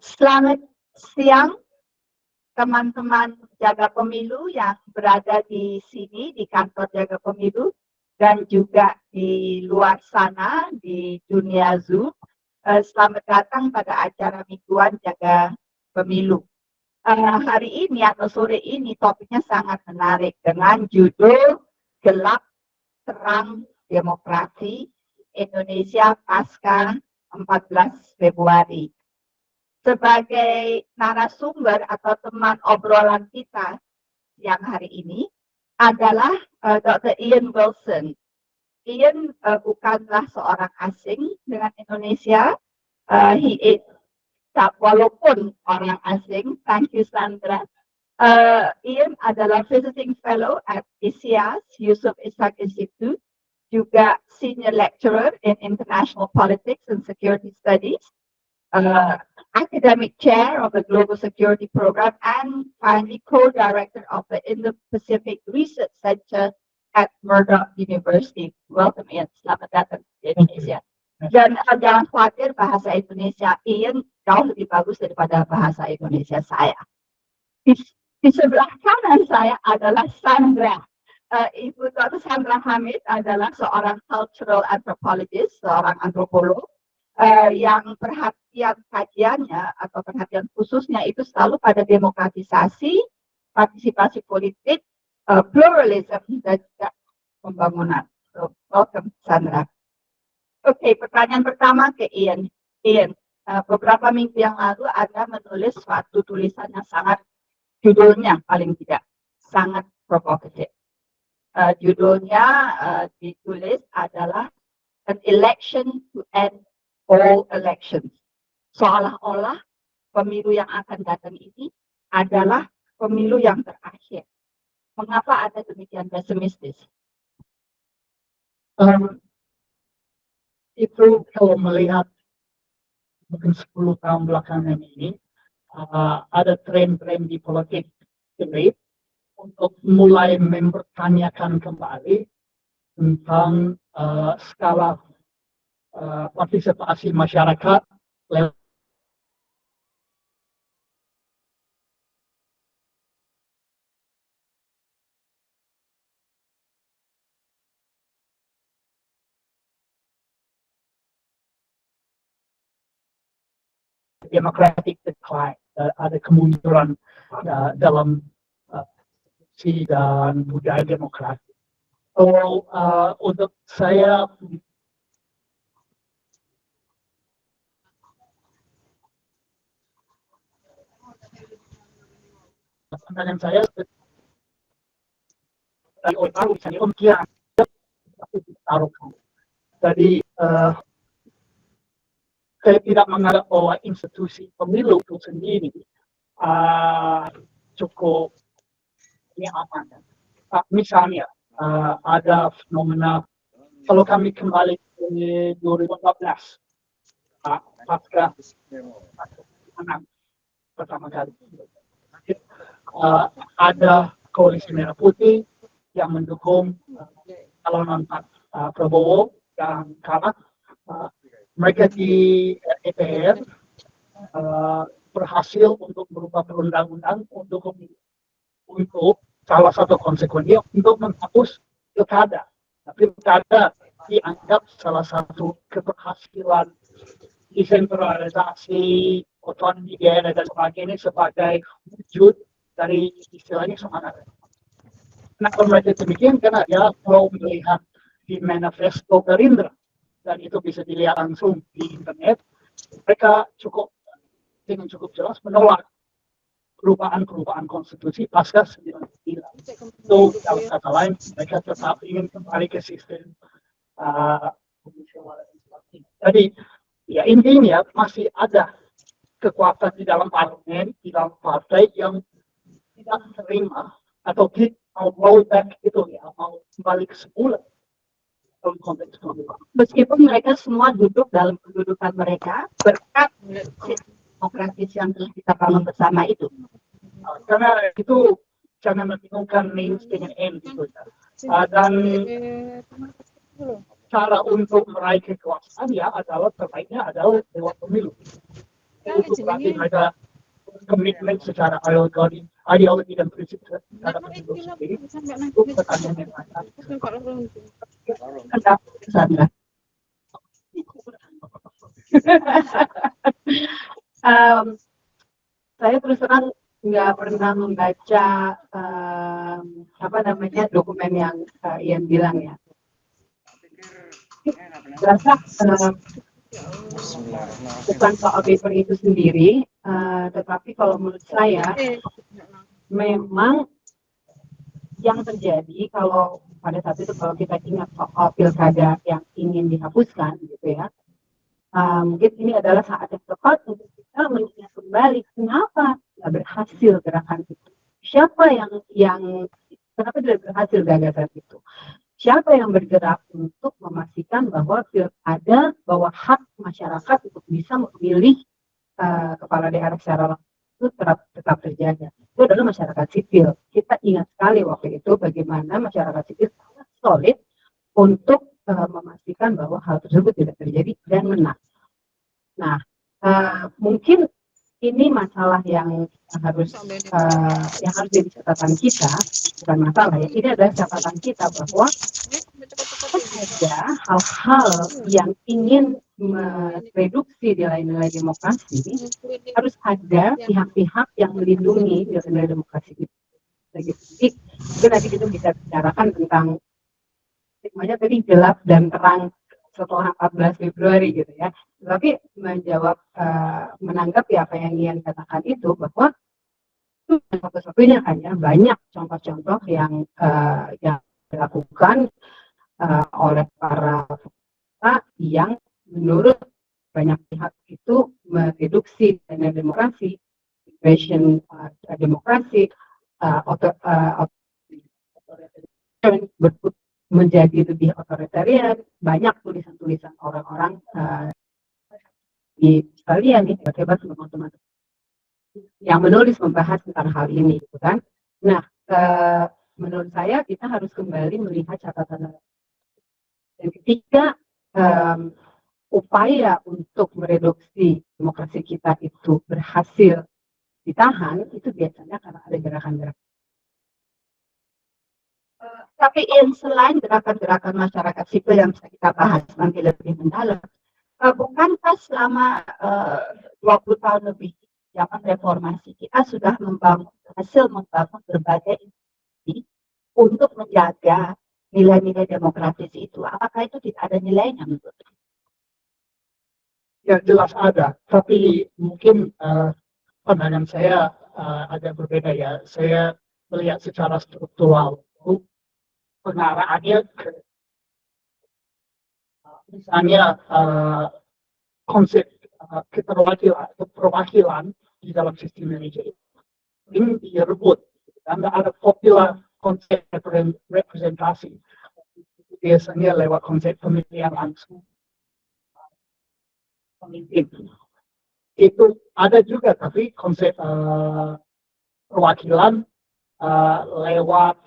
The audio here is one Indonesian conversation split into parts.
Selamat siang teman-teman jaga pemilu yang berada di sini di kantor jaga pemilu dan juga di luar sana di dunia Zoom. Selamat datang pada acara mingguan jaga pemilu. Hari ini atau sore ini topiknya sangat menarik dengan judul Gelap Terang Demokrasi Indonesia Pasca 14 Februari. Sebagai narasumber atau teman obrolan kita yang hari ini adalah Dr. Ian Wilson. Ian bukanlah seorang asing dengan Indonesia. He is, walaupun orang asing, thank you Sandra. Ian adalah visiting fellow at ISIAS, Yusuf Ishak Institute, juga senior lecturer in international politics and security studies. Academic chair of the Global Security Program, and finally co-director of the Indo-Pacific Research Center at Murdoch University. Welcome, Ian. Selamat datang di Indonesia. Dan jangan khawatir bahasa Indonesia Ian jauh lebih bagus daripada bahasa Indonesia saya. Di sebelah kanan saya adalah Sandra. Ibu Dr. Sandra Hamid adalah seorang cultural anthropologist, seorang antropolog. Yang perhatian kajiannya atau perhatian khususnya itu selalu pada demokratisasi, partisipasi politik, pluralism, dan juga pembangunan. So, welcome, Sandra. Oke, pertanyaan pertama ke Ian. Ian, beberapa minggu yang lalu Anda menulis suatu tulisan yang sangat, judulnya paling tidak, sangat provokatif. Judulnya ditulis adalah An Election to End All Elections. Seolah-olah pemilu yang akan datang ini adalah pemilu yang terakhir. Mengapa Anda demikian pesimistis? Itu kalau melihat mungkin 10 tahun belakangan ini, ada tren-tren di politik ini untuk mulai mempertanyakan kembali tentang skala partisipasi masyarakat lewat democratic decline, ada kemunduran dalam dan budaya demokrasi. So, untuk saya pandangan saya dari orang misalnya kira taruhkan. Jadi saya tidak menganggap bahwa institusi pemilu itu sendiri cukup aman. Misalnya ada fenomena kalau kami kembali ke 2014 pasca menang pertama kali. Ada koalisi merah putih yang mendukung calonan Prabowo dan kalah. Mereka di DPR berhasil untuk merubah perundang-undang untuk salah satu konsekuensinya untuk menghapus pilkada. Pilkada dianggap salah satu keberhasilan desentralisasi otonomi daerah dan sebagainya sebagai wujud dari istilahnya semangat. Kenapa mereka demikian? Karena dia mau melihat di manifesto Gerindra dan itu bisa dilihat langsung di internet. Mereka dengan cukup jelas menolak perubahan konstitusi pasca 99. So, dalam kata lain, mereka tetap ingin kembali ke sistem jadi ya intinya masih ada kekuatan di dalam parlemen, di dalam partai yang tidak terima atau mau rollback itu ya, mau kembali ke semula dalam konteks perubahan. Meskipun mereka semua duduk dalam kedudukan mereka berkat demokratis yang telah kita bangun bersama itu. Karena itu jangan membingungkan means dengan end gitu ya. Dan cara untuk meraih kekuasaan ya adalah terbaiknya adalah lewat pemilu. itu berarti ada komitmen secara ideologi dan prinsip terhadap itu sendiri. Itu pertanyaan yang ada. Kenapa Sandra? Saya terus terang nggak pernah membaca apa namanya dokumen yang Ian bilang ya. Rasa bukan soal paper itu sendiri, tetapi kalau menurut saya memang yang terjadi kalau pada saat itu kalau kita ingat soal pilkada yang ingin dihapuskan gitu ya, mungkin ini adalah saat yang tepat untuk kita mengingat kembali kenapa nggak berhasil gerakan itu, siapa yang kenapa tidak berhasil gagasan itu, siapa yang bergerak untuk memastikan bahwa pilkada, bahwa hak masyarakat untuk bisa memilih kepala daerah secara langsung itu tetap terjaga. Itu adalah masyarakat sipil. Kita ingat sekali waktu itu bagaimana masyarakat sipil sangat solid untuk memastikan bahwa hal tersebut tidak terjadi dan menang. Nah, mungkin ini masalah yang harus jadi catatan kita, bukan masalah ya. Ini adalah catatan kita bahwa ada hal-hal yang ingin mereduksi nilai-nilai demokrasi, harus ada pihak-pihak yang melindungi nilai-nilai demokrasi itu. Jadi nanti kita bisa bicarakan tentang semuanya tadi gelap dan terang setelah 14 Februari gitu ya. Tapi menjawab, menanggapi apa yang Ian katakan itu bahwa itu satu-satunya kan ya, banyak contoh-contoh yang dilakukan oleh para peserta yang menurut banyak pihak itu mereduksi dana demokrasi, invasion demokrasi, menjadi lebih otoritarian. Banyak tulisan-tulisan orang-orang di Australia nih, hebat teman-teman yang menulis membahas tentang hal ini, gitu kan. Nah, menurut saya kita harus kembali melihat catatan dan ketika upaya untuk mereduksi demokrasi kita itu berhasil ditahan, itu biasanya karena ada gerakan-gerakan. Tapi selain gerakan-gerakan masyarakat sipil yang bisa kita bahas nanti lebih mendalam, bukankah selama 20 tahun lebih zaman reformasi kita sudah berhasil membangun berbagai institusi untuk menjaga nilai-nilai demokratis itu? Apakah itu tidak ada nilainya menurut? Ya jelas ada, tapi mungkin pandangan saya agak berbeda ya. Saya melihat secara struktural pengarahannya ke misalnya konsep keterwakilan atau perwakilan di dalam sistem Indonesia ini direbut dan ada popular konsep representasi biasanya lewat konsep pemilihan langsung pemimpin itu ada juga, tapi konsep perwakilan lewat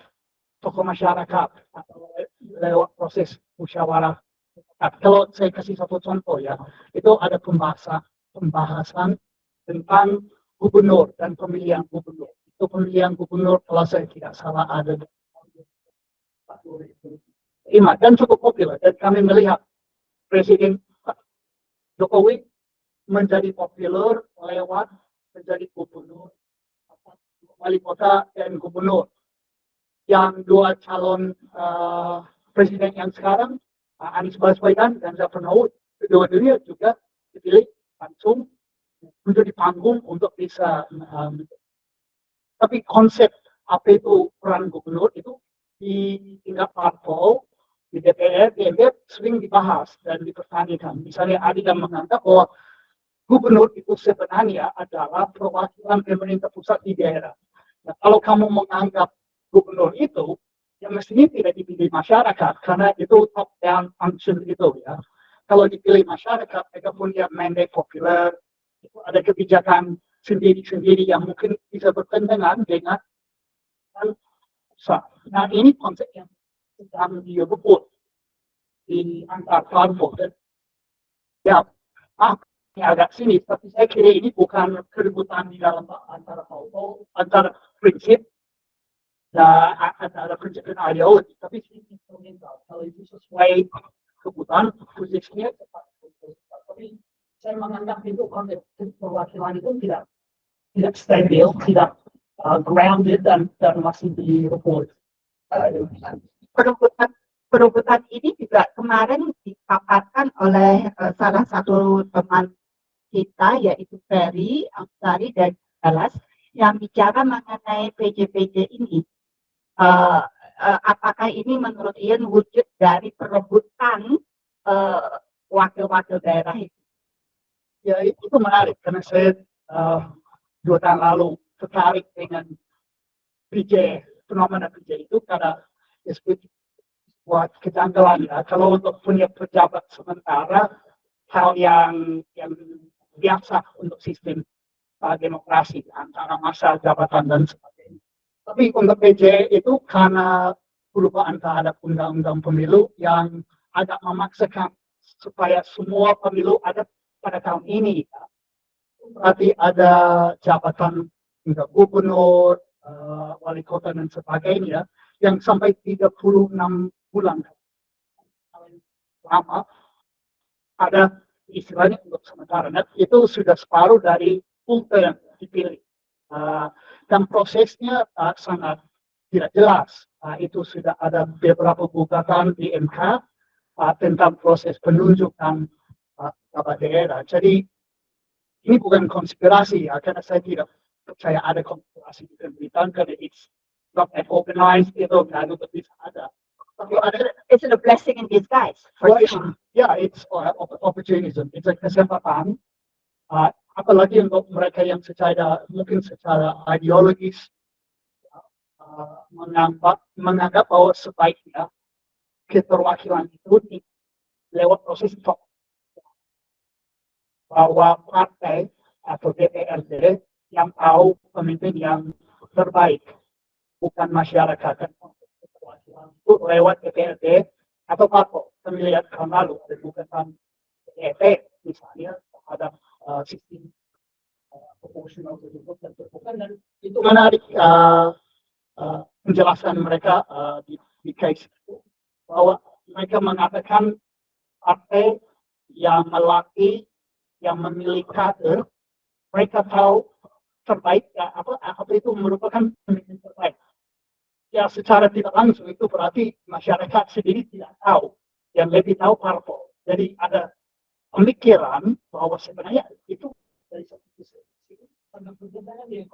tokoh masyarakat atau lewat proses musyawarah. Kalau saya kasih satu contoh ya, itu ada pembahasan tentang gubernur dan pemilihan gubernur. Itu pemilihan gubernur kalau saya tidak salah ada dan cukup populer. Dan kami melihat Presiden Jokowi menjadi populer lewat menjadi gubernur, wali kota dan gubernur. Yang dua calon presiden yang sekarang, Anies Baswedan dan Ganjar Pranowo, kedua-duanya juga dipilih langsung menjadi panggung untuk bisa. Tapi konsep apa itu peran gubernur itu di tingkat parpol, di DPR, di MPR sering dibahas dan dipertanyakan. Misalnya ada yang menganggap bahwa gubernur itu sebenarnya adalah perwakilan pemerintah pusat di daerah. Nah, kalau kamu menganggap gubernur itu, ya mestinya tidak dipilih masyarakat, karena itu top down function gitu ya. Kalau dipilih masyarakat, mereka punya mandate populer, itu ada kebijakan sendiri-sendiri yang mungkin bisa bertentangan dengan pusat. Nah, ini konsep yang sedang direbut di antar parpol. Ya, ini agak sini, tapi saya kira ini bukan keributan di dalam antara kelompok, antara prinsip dan antara prinsip dan ideologi, tapi instrumental. Kalau itu sesuai kebutuhan posisinya cepat. Tapi saya menganggap itu konsep perwakilan itu tidak stabil, tidak grounded dan masih di report. Perebutan perebutan ini juga kemarin dipaparkan oleh salah satu teman kita yaitu Ferry Amsari dari Dallas yang bicara mengenai PJ-PJ ini. Apakah ini menurut Ian wujud dari perebutan wakil-wakil daerah itu? Ya itu menarik karena saya 2 tahun lalu tertarik dengan PJ, fenomena PJ itu karena buat kejanggalan ya. Kalau untuk punya pejabat sementara, hal yang biasa untuk sistem demokrasi antara masa jabatan dan sebagainya. Tapi untuk PJ itu karena perubahan terhadap undang-undang pemilu yang agak memaksakan supaya semua pemilu ada pada tahun ini. Berarti ada jabatan gubernur, wali kota dan sebagainya yang sampai 36 bulan lama ada istilahnya untuk sementara. Nah, itu sudah separuh dari kulte yang dipilih. Dan prosesnya sangat tidak jelas. Itu sudah ada beberapa gugatan di MK tentang proses penunjukan kepala daerah. Jadi ini bukan konspirasi ya, karena saya tidak percaya ada konspirasi di pemerintahan karena it's not that organized, itu nggak bisa ada. Tapi ada, it's a blessing in disguise. Yeah, it's opportunism. It's a kesempatan. Apalagi untuk mereka yang mungkin secara ideologis menganggap bahwa sebaiknya keterwakilan itu lewat proses top. Bahwa partai atau DPRD yang tahu pemimpin yang terbaik, bukan masyarakat. Itu lewat DPRD atau parpol pemilihan tahun lalu, ada gugatan DPRD misalnya terhadap sistem proporsional tersebut dan terbuka, dan itu menarik penjelasan mereka di case itu bahwa mereka mengatakan partai yang melatih, yang memilih kader, mereka tahu terbaik apa itu merupakan pemimpin terbaik. Ya secara tidak langsung itu berarti masyarakat sendiri tidak tahu, yang lebih tahu parpol. Jadi ada pemikiran bahwa sebenarnya itu dari satu sisi tentang perjalanan di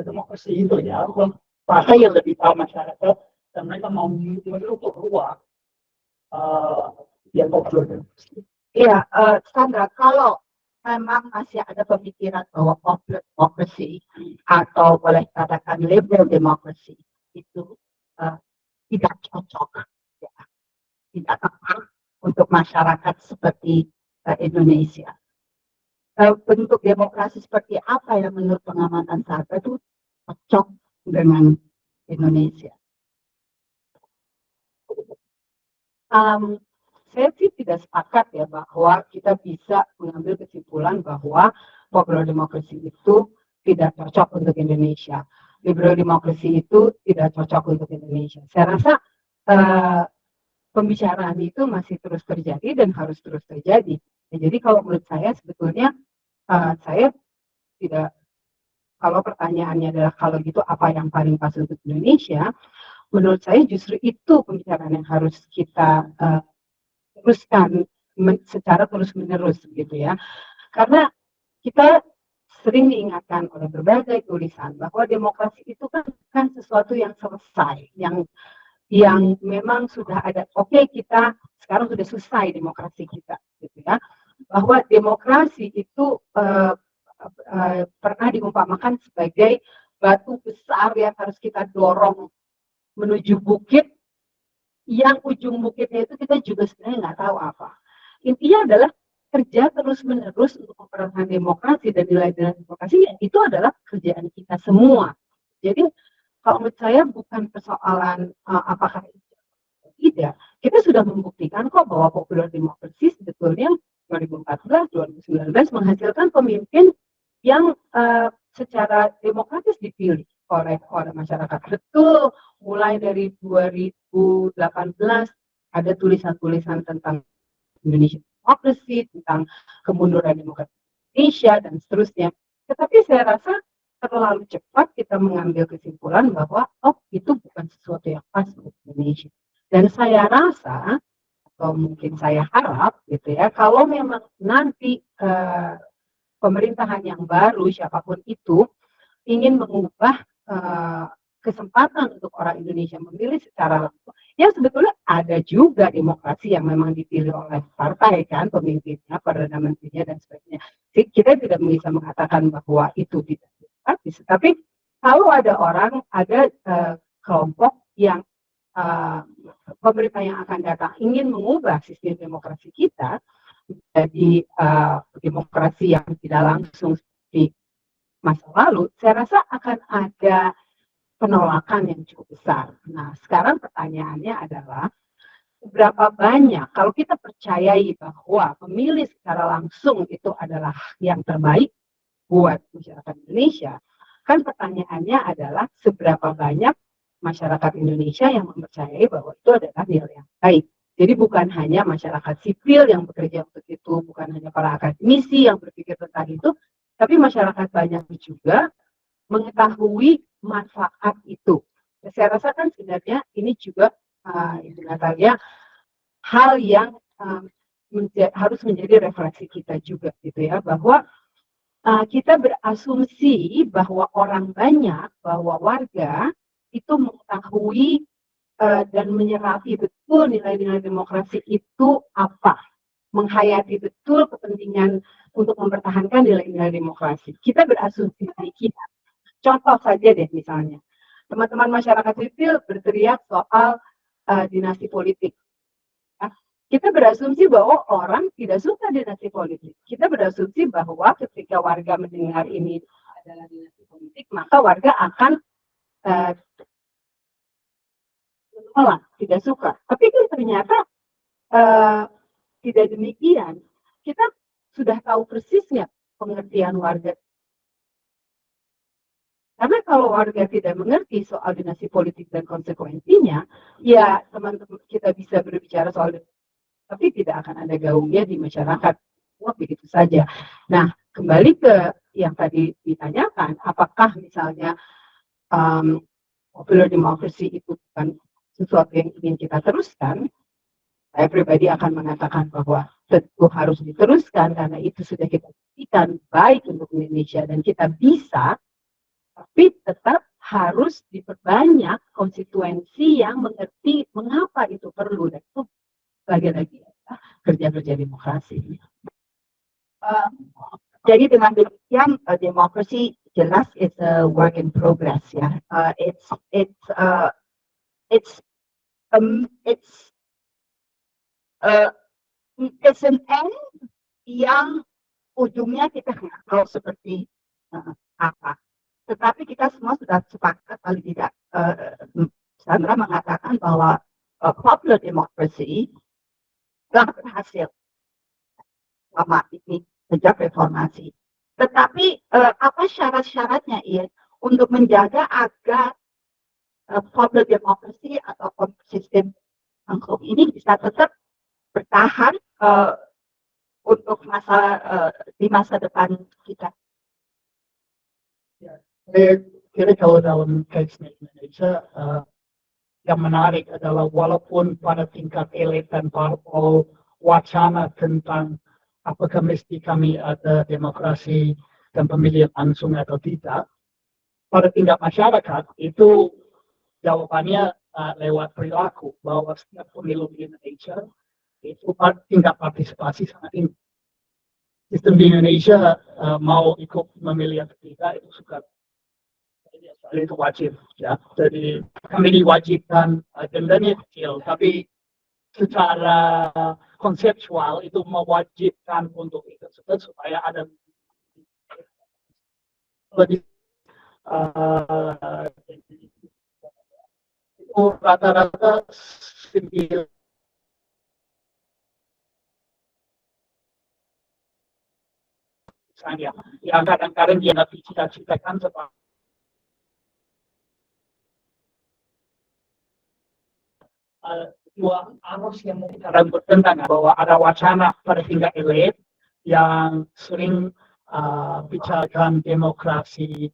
demokrasi itu ya, partai yang lebih tahu masyarakat dan mereka mau menutup ruang yang populer. Iya, Sandra, kalau memang masih ada pemikiran bahwa popular democracy atau boleh katakan liberal democracy itu tidak cocok, ya, tidak tepat untuk masyarakat seperti Indonesia. Bentuk demokrasi seperti apa yang menurut pengamatan Sandra itu cocok dengan Indonesia? Saya sih tidak sepakat ya bahwa kita bisa mengambil kesimpulan bahwa popular democracy itu tidak cocok untuk Indonesia. Liberal democracy itu tidak cocok untuk Indonesia. Saya rasa pembicaraan itu masih terus terjadi dan harus terus terjadi. Ya, jadi kalau menurut saya sebetulnya saya tidak, kalau pertanyaannya adalah kalau gitu apa yang paling pas untuk Indonesia, menurut saya justru itu pembicaraan yang harus kita teruskan secara terus-menerus gitu ya. Karena kita sering diingatkan oleh berbagai tulisan bahwa demokrasi itu kan sesuatu yang selesai, yang memang sudah ada. Oke, kita sekarang sudah selesai demokrasi kita gitu ya. Bahwa demokrasi itu pernah diumpamakan sebagai batu besar yang harus kita dorong menuju bukit, yang ujung bukitnya itu kita juga sebenarnya nggak tahu apa. Intinya adalah kerja terus-menerus untuk mempertahankan demokrasi dan nilai-nilai demokrasi, itu adalah kerjaan kita semua. Jadi kalau menurut saya bukan persoalan apakah tidak, kita sudah membuktikan kok bahwa popular democracy sebetulnya 2014, 2019 menghasilkan pemimpin yang secara demokratis dipilih oleh masyarakat. Betul, mulai dari 2018 ada tulisan-tulisan tentang Indonesia democracy, tentang kemunduran demokrasi Indonesia, dan seterusnya. Tetapi saya rasa terlalu cepat kita mengambil kesimpulan bahwa itu bukan sesuatu yang pas untuk Indonesia. Dan saya rasa atau mungkin saya harap gitu ya, kalau memang nanti pemerintahan yang baru siapapun itu ingin mengubah kesempatan untuk orang Indonesia memilih secara langsung, ya sebetulnya ada juga demokrasi yang memang dipilih oleh partai kan, pemimpinnya, perdana menterinya dan sebagainya. Kita tidak bisa mengatakan bahwa itu tidak demokratis, tapi kalau ada orang, ada kelompok yang pemerintah yang akan datang ingin mengubah sistem demokrasi kita menjadi demokrasi yang tidak langsung seperti masa lalu, saya rasa akan ada penolakan yang cukup besar. Nah, sekarang pertanyaannya adalah seberapa banyak kalau kita percayai bahwa pemilih secara langsung itu adalah yang terbaik buat masyarakat Indonesia, kan pertanyaannya adalah seberapa banyak masyarakat Indonesia yang mempercayai bahwa itu adalah nilai yang baik. Jadi bukan hanya masyarakat sipil yang bekerja untuk itu, bukan hanya para akademisi yang berpikir tentang itu, tapi masyarakat banyak juga mengetahui manfaat itu. Saya rasa kan sebenarnya ini juga hal yang harus menjadi refleksi kita juga gitu ya, bahwa kita berasumsi bahwa orang banyak, bahwa warga itu mengetahui dan menyerapi betul nilai-nilai demokrasi itu apa, menghayati betul kepentingan untuk mempertahankan nilai-nilai demokrasi. Kita berasumsi kita. Contoh saja deh misalnya, teman-teman masyarakat sipil berteriak soal dinasti politik. Kita berasumsi bahwa orang tidak suka dinasti politik. Kita berasumsi bahwa ketika warga mendengar ini adalah dinasti politik, maka warga akan menolak, tidak suka. Tapi kan ternyata tidak demikian. Kita sudah tahu persisnya pengertian warga. Karena kalau warga tidak mengerti soal dinasti politik dan konsekuensinya, ya teman-teman kita bisa berbicara soal tapi tidak akan ada gaungnya di masyarakat. Wah, begitu saja. Nah, kembali ke yang tadi ditanyakan, apakah misalnya popular democracy itu bukan sesuatu yang ingin kita teruskan? Saya pribadi akan mengatakan bahwa tentu harus diteruskan karena itu sudah kita buktikan baik untuk Indonesia dan kita bisa, tapi tetap harus diperbanyak konstituensi yang mengerti mengapa itu perlu, dan itu lagi-lagi kerja-kerja demokrasi. Jadi dengan demikian demokrasi jelas it's a work in progress ya. It's an end yang ujungnya kita nggak tahu seperti apa. Tetapi kita semua sudah sepakat paling tidak Sandra mengatakan bahwa popular democracy telah berhasil selama ini sejak reformasi. Tetapi apa syarat-syaratnya ya untuk menjaga agar popular democracy atau sistem langsung ini bisa tetap bertahan untuk di masa depan kita. Ya, saya kira kalau dalam kasusnya Indonesia yang menarik adalah walaupun pada tingkat elit dan parpol wacana tentang apakah mesti kami ada demokrasi dan pemilihan langsung atau tidak, pada tingkat masyarakat itu jawabannya lewat perilaku, bahwa setiap pemilu di Indonesia itu tingkat partisipasi sangat tinggi. Sistem di Indonesia mau ikut memilih atau tidak itu suka itu wajib ya. Jadi kami diwajibkan dendanya kecil, tapi secara konseptual itu mewajibkan untuk ikut supaya ada lebih itu rata-rata 9 yang kadang-kadang dia nggak cita-citakan seperti dua arus yang kadang bertentangan, bahwa ada wacana pada tingkat elit yang sering bicarakan demokrasi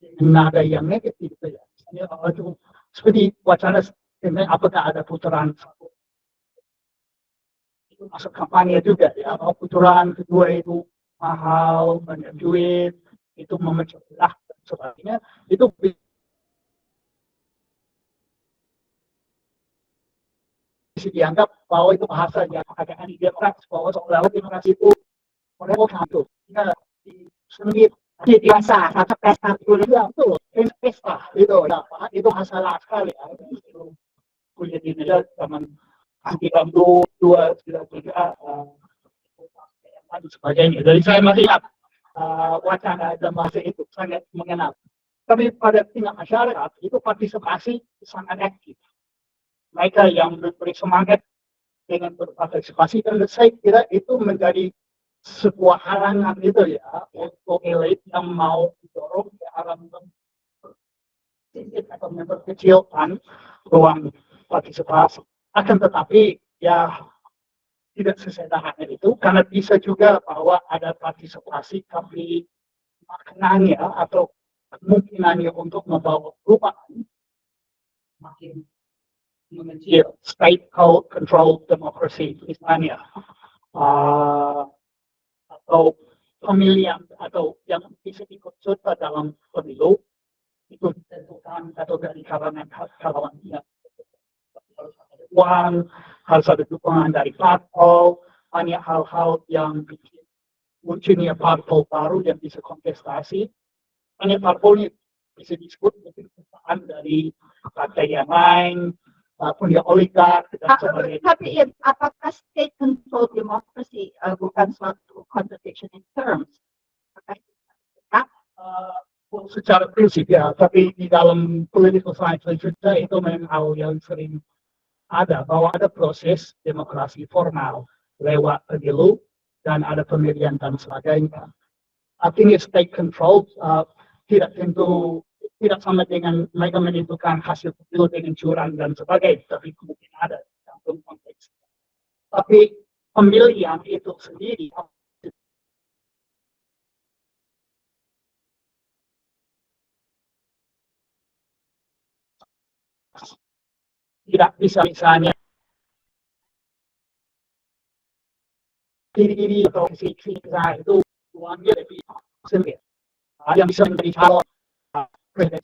dengan nada yang negatif, ya. Misalnya, seperti wacana tentang apakah ada putaran satu, itu masuk kampanye juga, ya. Putaran kedua itu mahal, banyak duit, itu memecah belah dan sebagainya. Itu bisa dianggap bahwa itu bahasa yang agak anti demokratis, bahwa seolah-olah demokrasi itu mereka satu. Jika di sendiri Di biasa, satu pesta dulu. ya betul, pesta itu, ya, itu masalah sekali. Ya. Itu kuliah di Indonesia zaman anti bambu 293 dan sebagainya. Jadi saya masih ingat wacana dan bahasa itu sangat mengenal. Tapi pada tingkat masyarakat itu partisipasi sangat aktif. Mereka yang memberi semangat dengan berpartisipasi, dan saya kira itu menjadi sebuah halangan itu, ya, untuk elit yang mau mendorong ke arah atau memperkecilkan ruang partisipasi. Akan tetapi ya tidak sesederhana itu, karena bisa juga bahwa ada partisipasi tapi maknanya atau kemungkinannya untuk membawa perubahan makin mengecil. State control democracy misalnya, atau pemilihan atau yang bisa ikut serta dalam pemilu itu ditentukan atau dari kalangan yang harus ada uang, harus ada dukungan dari parpol, banyak hal-hal yang bikin munculnya parpol baru yang bisa kontestasi. Banyak parpol bisa disebut mungkin perusahaan dari partai yang lain, punya oligark dan sebagainya. Tapi apakah state control democracy bukan suatu contradiction in terms? Secara prinsip ya, tapi di dalam political science literature itu memang hal yang sering ada, bahwa ada proses demokrasi formal lewat pemilu dan ada pemilihan dan sebagainya. Artinya state control tidak sama dengan mereka menentukan hasil pemilu dengan curang dan sebagainya, tapi mungkin ada dalam konteks. Tapi pemilihan itu sendiri tidak bisa, misalnya diri atau sisi itu uangnya lebih sendiri. Yang bisa menjadi calon presiden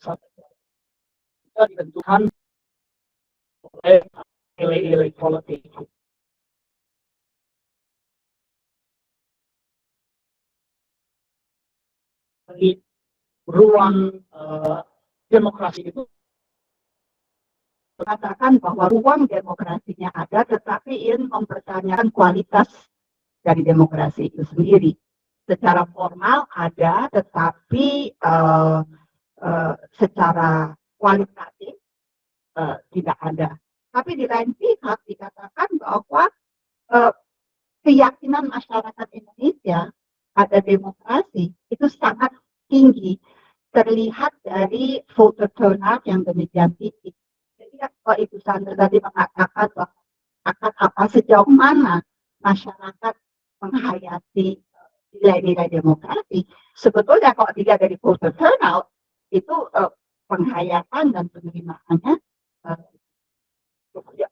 kita ditentukan oleh elit politik. Jadi ruang demokrasi itu Katakan bahwa ruang demokrasinya ada, tetapi ingin mempertanyakan kualitas dari demokrasi itu sendiri. Secara formal ada, tetapi secara kualitatif tidak ada. Tapi di lain pihak dikatakan bahwa keyakinan masyarakat Indonesia pada demokrasi itu sangat tinggi, terlihat dari voter turnout yang demikian tinggi. Jadi kalau Ibu Sandra tadi mengatakan bahwa akan apa sejauh mana masyarakat menghayati nilai-nilai demokrasi, sebetulnya kalau dilihat dari voter turnout itu penghayatan dan penerimaannya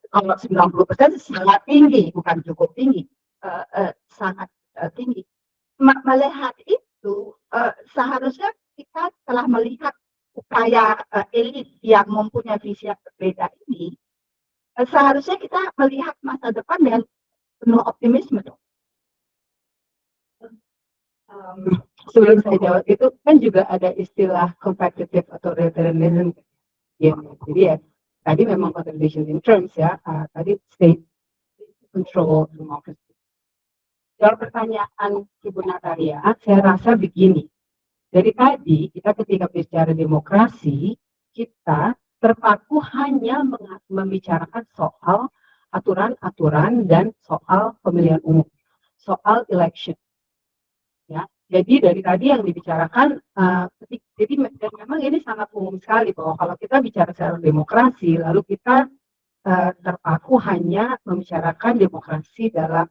kalau 90% sangat tinggi, bukan cukup tinggi, sangat tinggi. Melihat itu, seharusnya kita telah melihat upaya elit yang mempunyai visi yang berbeda ini, seharusnya kita melihat masa depan dengan penuh optimisme dong. Sebelum saya jawab itu kan juga ada istilah competitive authoritarianism. Ya, jadi ya tadi memang contradiction in terms ya, tadi state control democracy. Jawab pertanyaan Ibu Natalia, saya rasa begini. Dari tadi kita ketika bicara demokrasi, kita terpaku hanya membicarakan soal aturan-aturan dan soal pemilihan umum, soal election. Ya, Jadi dari tadi yang dibicarakan, jadi dan memang ini sangat umum sekali bahwa kalau kita bicara soal demokrasi, lalu kita terpaku hanya membicarakan demokrasi dalam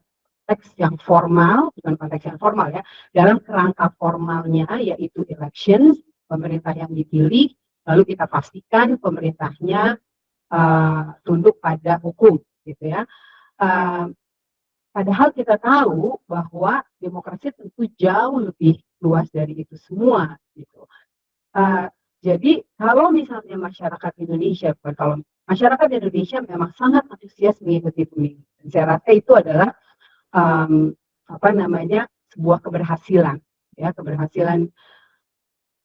konteks yang formal, bukan konteks yang formal ya, dalam kerangka formalnya yaitu election, pemerintah yang dipilih, lalu kita pastikan pemerintahnya tunduk pada hukum, gitu ya. Padahal kita tahu bahwa demokrasi tentu jauh lebih luas dari itu semua, gitu. Jadi kalau misalnya masyarakat Indonesia, kalau masyarakat Indonesia memang sangat antusias mengikuti pemilu, saya rasa itu adalah apa namanya sebuah keberhasilan, ya keberhasilan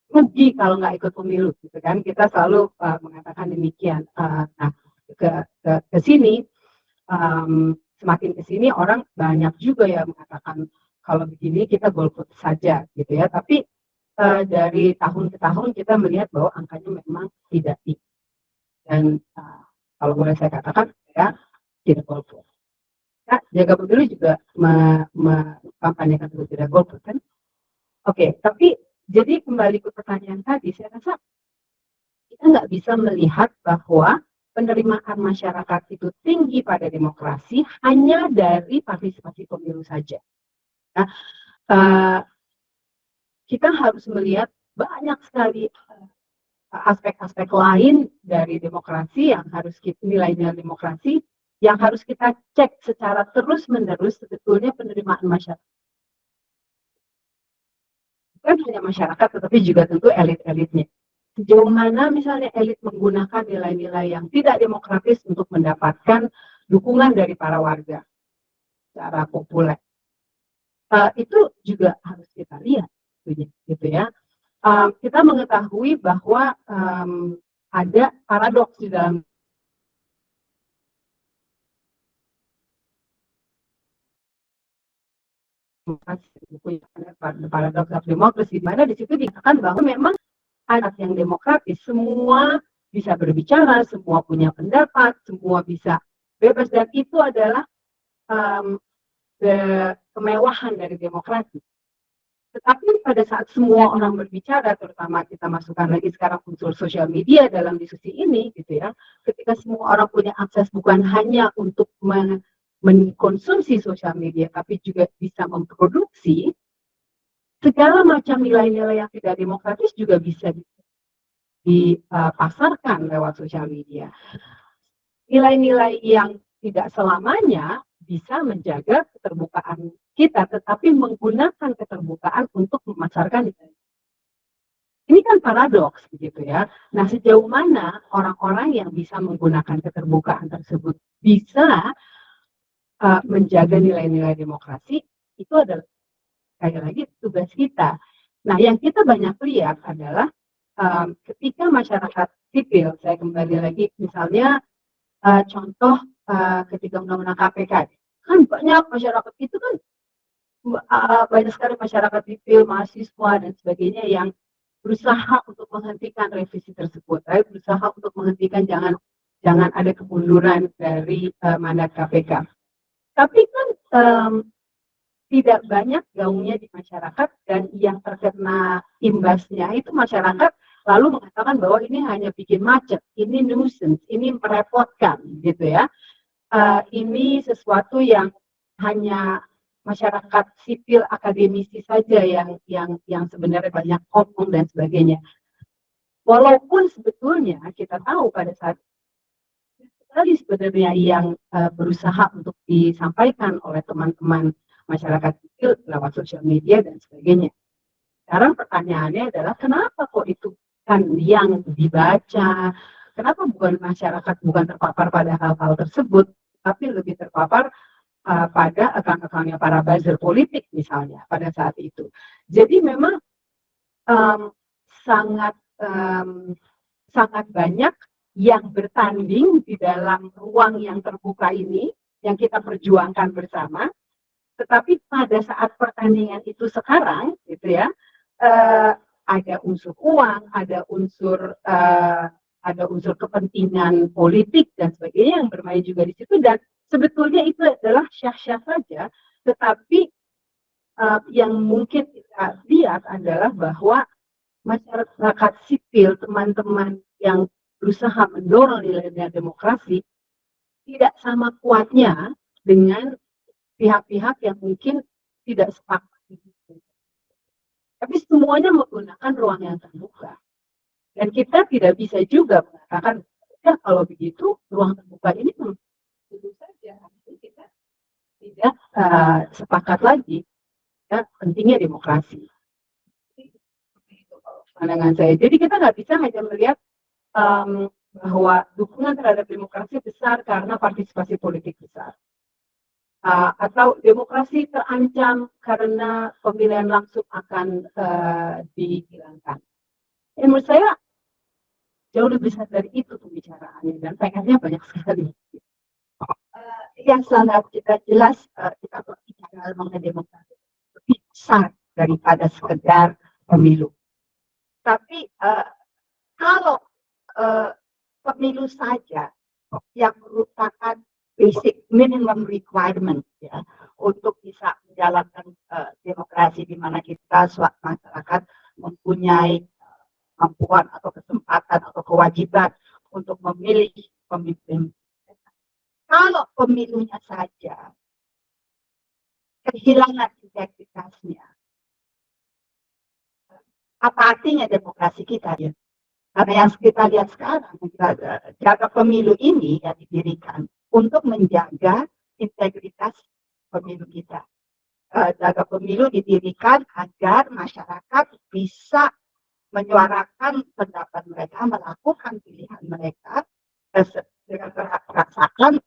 rugi kalau nggak ikut pemilu, gitu kan? Kita selalu mengatakan demikian. Nah ke sini semakin ke sini orang banyak juga yang mengatakan kalau begini kita golput saja, gitu ya. Tapi dari tahun ke tahun kita melihat bahwa angkanya memang tidak tinggi. Dan kalau boleh saya katakan, ya tidak golput. Nah, jaga pemilu juga mengkampanyekan untuk tidak golput kan. Oke, tapi jadi kembali ke pertanyaan tadi, saya rasa kita nggak bisa melihat bahwa penerimaan masyarakat itu tinggi pada demokrasi hanya dari partisipasi pemilu saja. Nah, kita harus melihat banyak sekali aspek-aspek lain dari demokrasi yang harus kita nilai-nilai demokrasi yang harus kita cek secara terus-menerus sebetulnya penerimaan masyarakat. Bukan hanya masyarakat, tetapi juga tentu elit-elitnya. Sejauh mana misalnya elit menggunakan nilai-nilai yang tidak demokratis untuk mendapatkan dukungan dari para warga secara populer. Itu juga harus kita lihat, gitu ya. Kita mengetahui bahwa ada paradoks di dalam paradoks of democracy, di mana di situ dikatakan bahwa memang anak yang demokratis, semua bisa berbicara, semua punya pendapat, semua bisa bebas, dan itu adalah kemewahan dari demokrasi. Tetapi pada saat semua orang berbicara, terutama kita masukkan lagi sekarang unsur sosial media dalam diskusi ini, gitu ya, ketika semua orang punya akses bukan hanya untuk mengkonsumsi sosial media, tapi juga bisa memproduksi, segala macam nilai-nilai yang tidak demokratis juga bisa dipasarkan lewat sosial media. Nilai-nilai yang tidak selamanya bisa menjaga keterbukaan kita, tetapi menggunakan keterbukaan untuk memasarkan nilai. Ini kan paradoks, gitu ya. Nah, sejauh mana orang-orang yang bisa menggunakan keterbukaan tersebut bisa menjaga nilai-nilai demokrasi, itu adalah sekali lagi tugas kita. Nah, yang kita banyak lihat adalah ketika masyarakat sipil, saya kembali lagi misalnya contoh ketika undang-undang KPK, kan banyak masyarakat itu kan banyak sekali masyarakat sipil, mahasiswa dan sebagainya yang berusaha untuk menghentikan revisi tersebut, berusaha untuk menghentikan jangan ada kemunduran dari mandat KPK. Tapi kan tidak banyak gaungnya di masyarakat, dan yang terkena imbasnya itu masyarakat lalu mengatakan bahwa ini hanya bikin macet, ini nuisance, ini merepotkan, gitu ya. Ini sesuatu yang hanya masyarakat sipil akademisi saja yang sebenarnya banyak ngomong dan sebagainya. Walaupun sebetulnya kita tahu pada saat sekali sebenarnya yang berusaha untuk disampaikan oleh teman-teman masyarakat sipil lewat sosial media dan sebagainya. Sekarang pertanyaannya adalah kenapa kok itu kan yang dibaca, kenapa bukan masyarakat bukan terpapar pada hal-hal tersebut, tapi lebih terpapar pada akun-akunnya para buzzer politik misalnya pada saat itu. Jadi memang sangat banyak yang bertanding di dalam ruang yang terbuka ini, yang kita perjuangkan bersama, tetapi pada saat pertandingan itu sekarang, gitu ya, ada unsur uang, ada unsur kepentingan politik dan sebagainya yang bermain juga di situ, dan sebetulnya itu adalah syah-syah saja, tetapi yang mungkin lihat adalah bahwa masyarakat sipil, teman-teman yang berusaha mendorong nilai-nilai demokrasi, tidak sama kuatnya dengan pihak-pihak yang mungkin tidak sepakat. Tapi semuanya menggunakan ruang yang terbuka. Dan kita tidak bisa juga mengatakan, ya kalau begitu ruang terbuka ini tentu saja kita tidak sepakat lagi ya, pentingnya demokrasi. Pandangan saya. Jadi kita nggak bisa hanya melihat bahwa dukungan terhadap demokrasi besar karena partisipasi politik besar. Atau demokrasi terancam karena pemilihan langsung akan dihilangkan. Menurut saya jauh lebih besar dari itu pembicaraannya dan PR-nya banyak sekali. Yang sangat kita jelas kita berbicara mengenai demokrasi lebih besar daripada sekedar pemilu. Tapi kalau pemilu saja yang merupakan basic minimum requirement ya untuk bisa menjalankan demokrasi di mana kita suatu masyarakat mempunyai kemampuan atau kesempatan atau kewajiban untuk memilih pemimpin. Kalau pemilunya saja kehilangan integritasnya, apa artinya demokrasi kita ya? Karena yang kita lihat sekarang, jaga pemilu ini yang didirikan untuk menjaga integritas pemilu kita. Jaga pemilu didirikan agar masyarakat bisa menyuarakan pendapat mereka, melakukan pilihan mereka dengan merasakan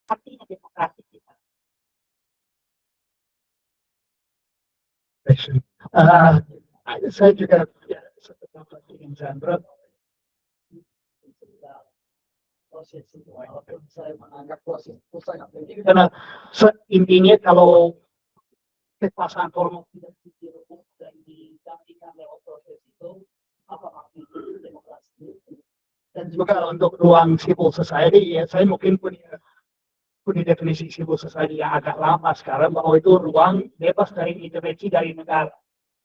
artinya demokrasi kita. Saya juga ya, sependapat dengan Sandra. Proses itu, walaupun saya menganggap proses itu sangat penting karena intinya kalau kekuasaan formal tidak direbut dan digantikan lewat proses itu, apa artinya demokrasi? Dan juga untuk ruang civil society, ya saya mungkin punya definisi civil society yang agak lama sekarang bahwa itu ruang bebas dari intervensi dari negara.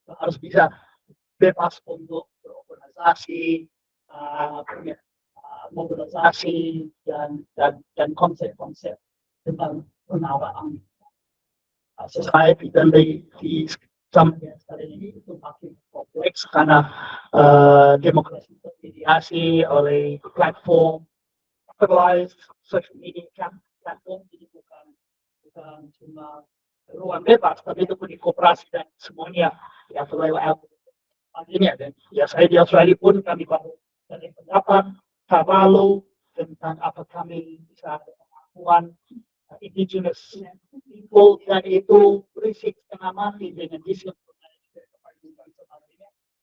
Harus bisa bebas untuk berorganisasi, mobilisasi dan konsep-konsep tentang penawaan society dan di zaman ini itu makin kompleks karena demokrasi termediasi oleh platform, social media platform, jadi bukan cuma ruang bebas, tapi itu pun kooperasi dan semuanya yang terlewat akhirnya. Dan ya saya di Australia pun kami baru dari pendapat lalu tentang apa kami bisa ada kemampuan indigenous people dan itu berisik setengah mati dengan disinformasi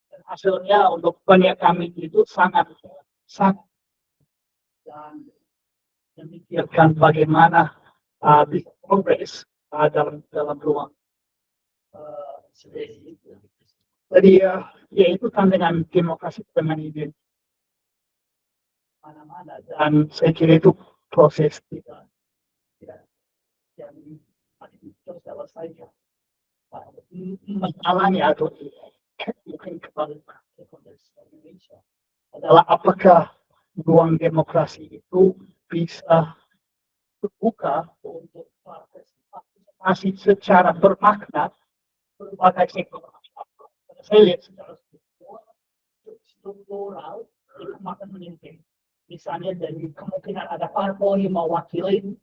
dan hasilnya untuk banyak kami itu sangat dan memikirkan bagaimana bisa progres dalam ruang jadi ya itu tantangan demokrasi dengan ide mana-mana dan saya kira itu proses kita yang terus selesaikan masalahnya atau mungkin kembali ke konteks Indonesia adalah apakah ruang demokrasi itu bisa terbuka untuk partisipasi secara bermakna berbagai sektor. Saya lihat secara struktural itu makin meningkat. Misalnya dari kemungkinan ada parpol yang mewakili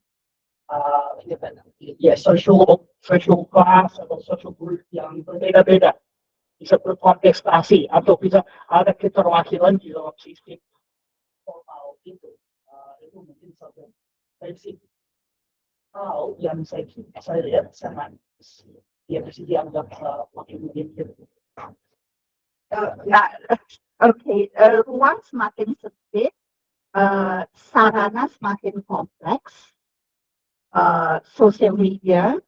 social class atau social group yang berbeda-beda bisa berkontestasi atau bisa ada keterwakilan di dalam sistem formal itu mungkin satu basic hal yang saya lihat sangat ya mesti dianggap makin meningkat. Ruang semakin sempit, sarana semakin kompleks, social media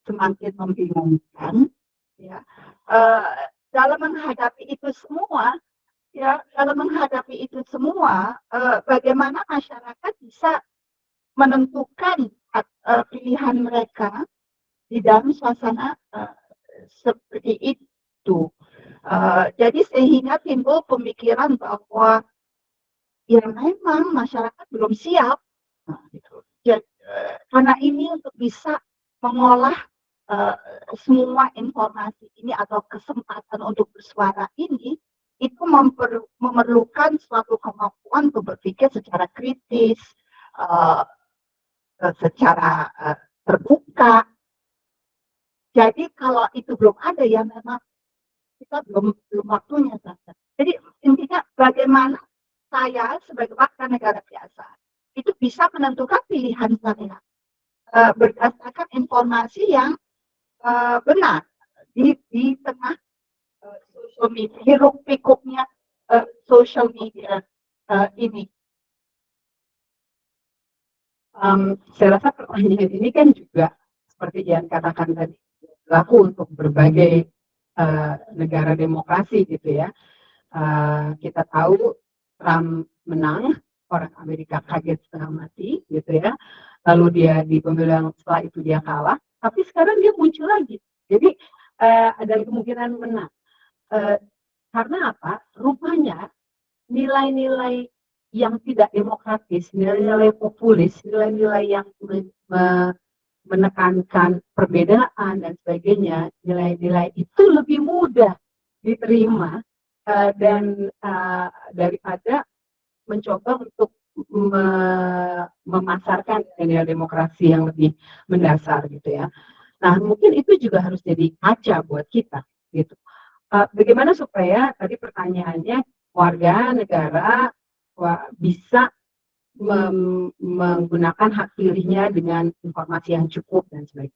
semakin membingungkan. Ya, Eh, dalam menghadapi itu semua, bagaimana masyarakat bisa menentukan pilihan mereka di dalam suasana seperti itu. Jadi sehingga timbul pemikiran bahwa ya memang masyarakat belum siap. Nah, gitu. Jadi, karena ini untuk bisa mengolah semua informasi ini atau kesempatan untuk bersuara ini, itu memerlukan suatu kemampuan untuk berpikir secara kritis, uh, secara terbuka. Jadi kalau itu belum ada ya memang kita belum waktunya saja. Jadi intinya bagaimana saya sebagai warga negara biasa itu bisa menentukan pilihan saya berdasarkan informasi yang benar di tengah social media, hiruk pikuknya social media ini. Saya rasa pertanyaan ini kan juga seperti yang katakan tadi berlaku untuk berbagai negara demokrasi gitu ya. Kita tahu Trump menang, orang Amerika kaget setengah mati gitu ya. Lalu dia di pemilu yang setelah itu dia kalah, tapi sekarang dia muncul lagi. Jadi ada kemungkinan menang. Karena apa? Rupanya nilai-nilai yang tidak demokratis, nilai-nilai populis, nilai-nilai yang menekankan perbedaan dan sebagainya, nilai-nilai itu lebih mudah diterima dan daripada mencoba untuk memasarkan nilai demokrasi yang lebih mendasar gitu ya. Nah mungkin itu juga harus jadi kaca buat kita gitu. Bagaimana supaya tadi pertanyaannya warga negara bisa menggunakan hak pilihnya dengan informasi yang cukup dan sebagainya.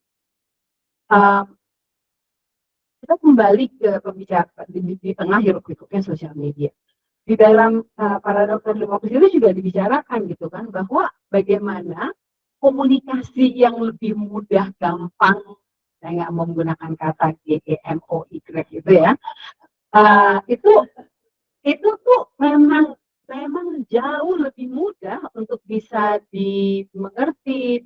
Kita kembali ke pembicaraan di tengah hiruk pikuknya sosial media. Di dalam para dokter demokrasi itu juga dibicarakan gitu kan bahwa bagaimana komunikasi yang lebih mudah, gampang, saya nggak mau menggunakan kata GEMOY gitu ya, itu tuh memang jauh lebih mudah untuk bisa dimengerti,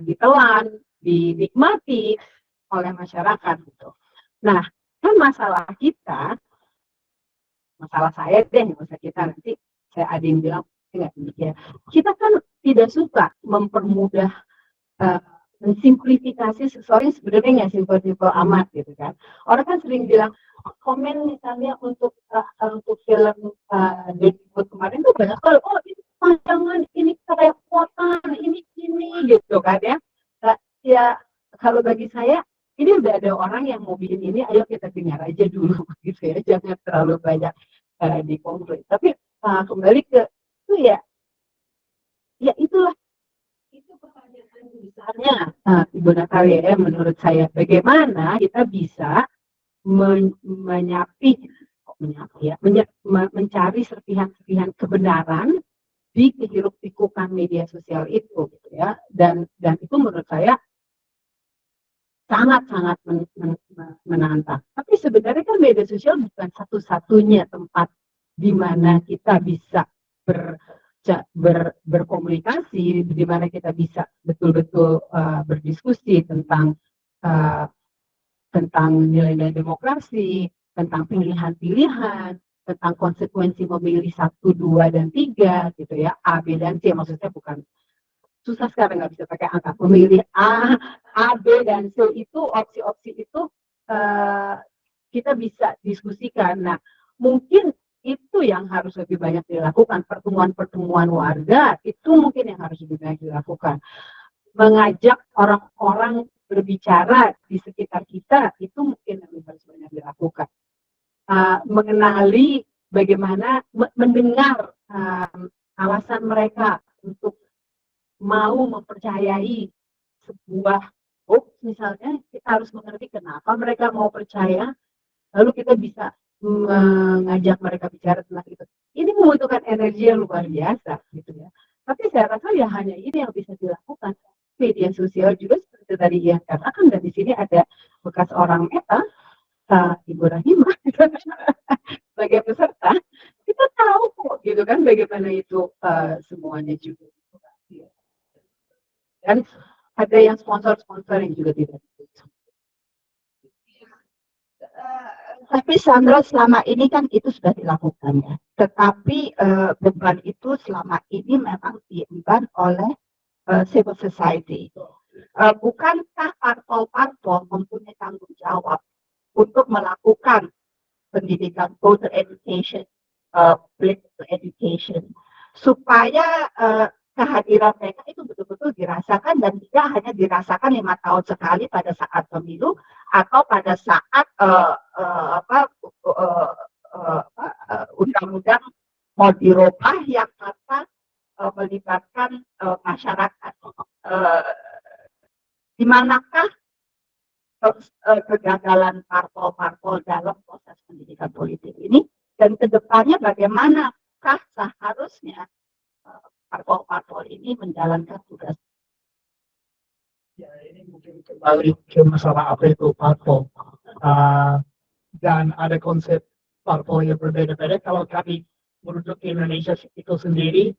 ditelan, dinikmati oleh masyarakat gitu. Nah, kan masalah saya deh, nggak usah kita nanti saya ada yang bilang enggak ya. Kita kan tidak suka mempermudah mensimplifikasi sesuatu yang sebenarnya nggak simpel-simpel amat gitu kan. Orang kan sering bilang komen misalnya untuk film Deadpool kemarin tuh banyak kalau ini panjangan, ini kerepotan, ini gitu kan ya. Ya kalau bagi saya ini udah ada orang yang mau bikin ini, ayo kita dengar aja dulu gitu ya, jangan terlalu banyak dikonflik. Tapi kembali ke itu ya itulah itu pertanyaan besarnya Ibu Natalia ya menurut saya, bagaimana kita bisa mencari serpihan-serpihan kebenaran di kehirup pikukan media sosial itu gitu ya, dan itu menurut saya sangat-sangat menantang. Tapi sebenarnya kan media sosial bukan satu-satunya tempat di mana kita bisa berkomunikasi, di mana kita bisa betul-betul berdiskusi tentang nilai-nilai demokrasi, tentang pilihan-pilihan, tentang konsekuensi memilih 1, 2, dan 3 gitu ya, A, B, dan C. Maksudnya bukan susah sekarang nggak bisa pakai angka, memilih A, B, dan C itu opsi-opsi itu kita bisa diskusikan. Nah, mungkin itu yang harus lebih banyak dilakukan, pertemuan-pertemuan warga itu mungkin yang harus lebih banyak dilakukan. Mengajak orang-orang berbicara di sekitar kita itu mungkin yang harus banyak dilakukan. Mengenali bagaimana mendengar alasan mereka untuk mau mempercayai sebuah hoax misalnya, kita harus mengerti kenapa mereka mau percaya, lalu kita bisa mengajak mereka bicara tentang itu. Ini membutuhkan energi yang luar biasa gitu ya. Tapi saya rasa ya hanya ini yang bisa dilakukan. media sosial juga seperti tadi yang katakan, dan di sini ada bekas orang Meta, Ibu Rahimah sebagai peserta, kita tahu kok gitu kan bagaimana itu semuanya juga. Dan ada yang sponsor-sponsor yang juga tidak. Tapi Sandra, selama ini kan itu sudah dilakukan ya. Tetapi beban itu selama ini memang diemban oleh civil society. Bukankah parpol-parpol mempunyai tanggung jawab untuk melakukan pendidikan voter education, political education, supaya kehadiran mereka itu betul-betul dirasakan dan tidak hanya dirasakan 5 tahun sekali pada saat pemilu atau pada saat undang-undang mau dirubah yang kata melibatkan masyarakat. Di manakah kegagalan parpol-parpol dalam proses pendidikan politik ini, dan kedepannya bagaimanakah seharusnya parpol-parpol ini menjalankan tugas? Ya, ini mungkin kembali ke masalah apa itu parpol. Dan ada konsep parpol yang berbeda-beda. Kalau kami merujuk ke Indonesia itu sendiri,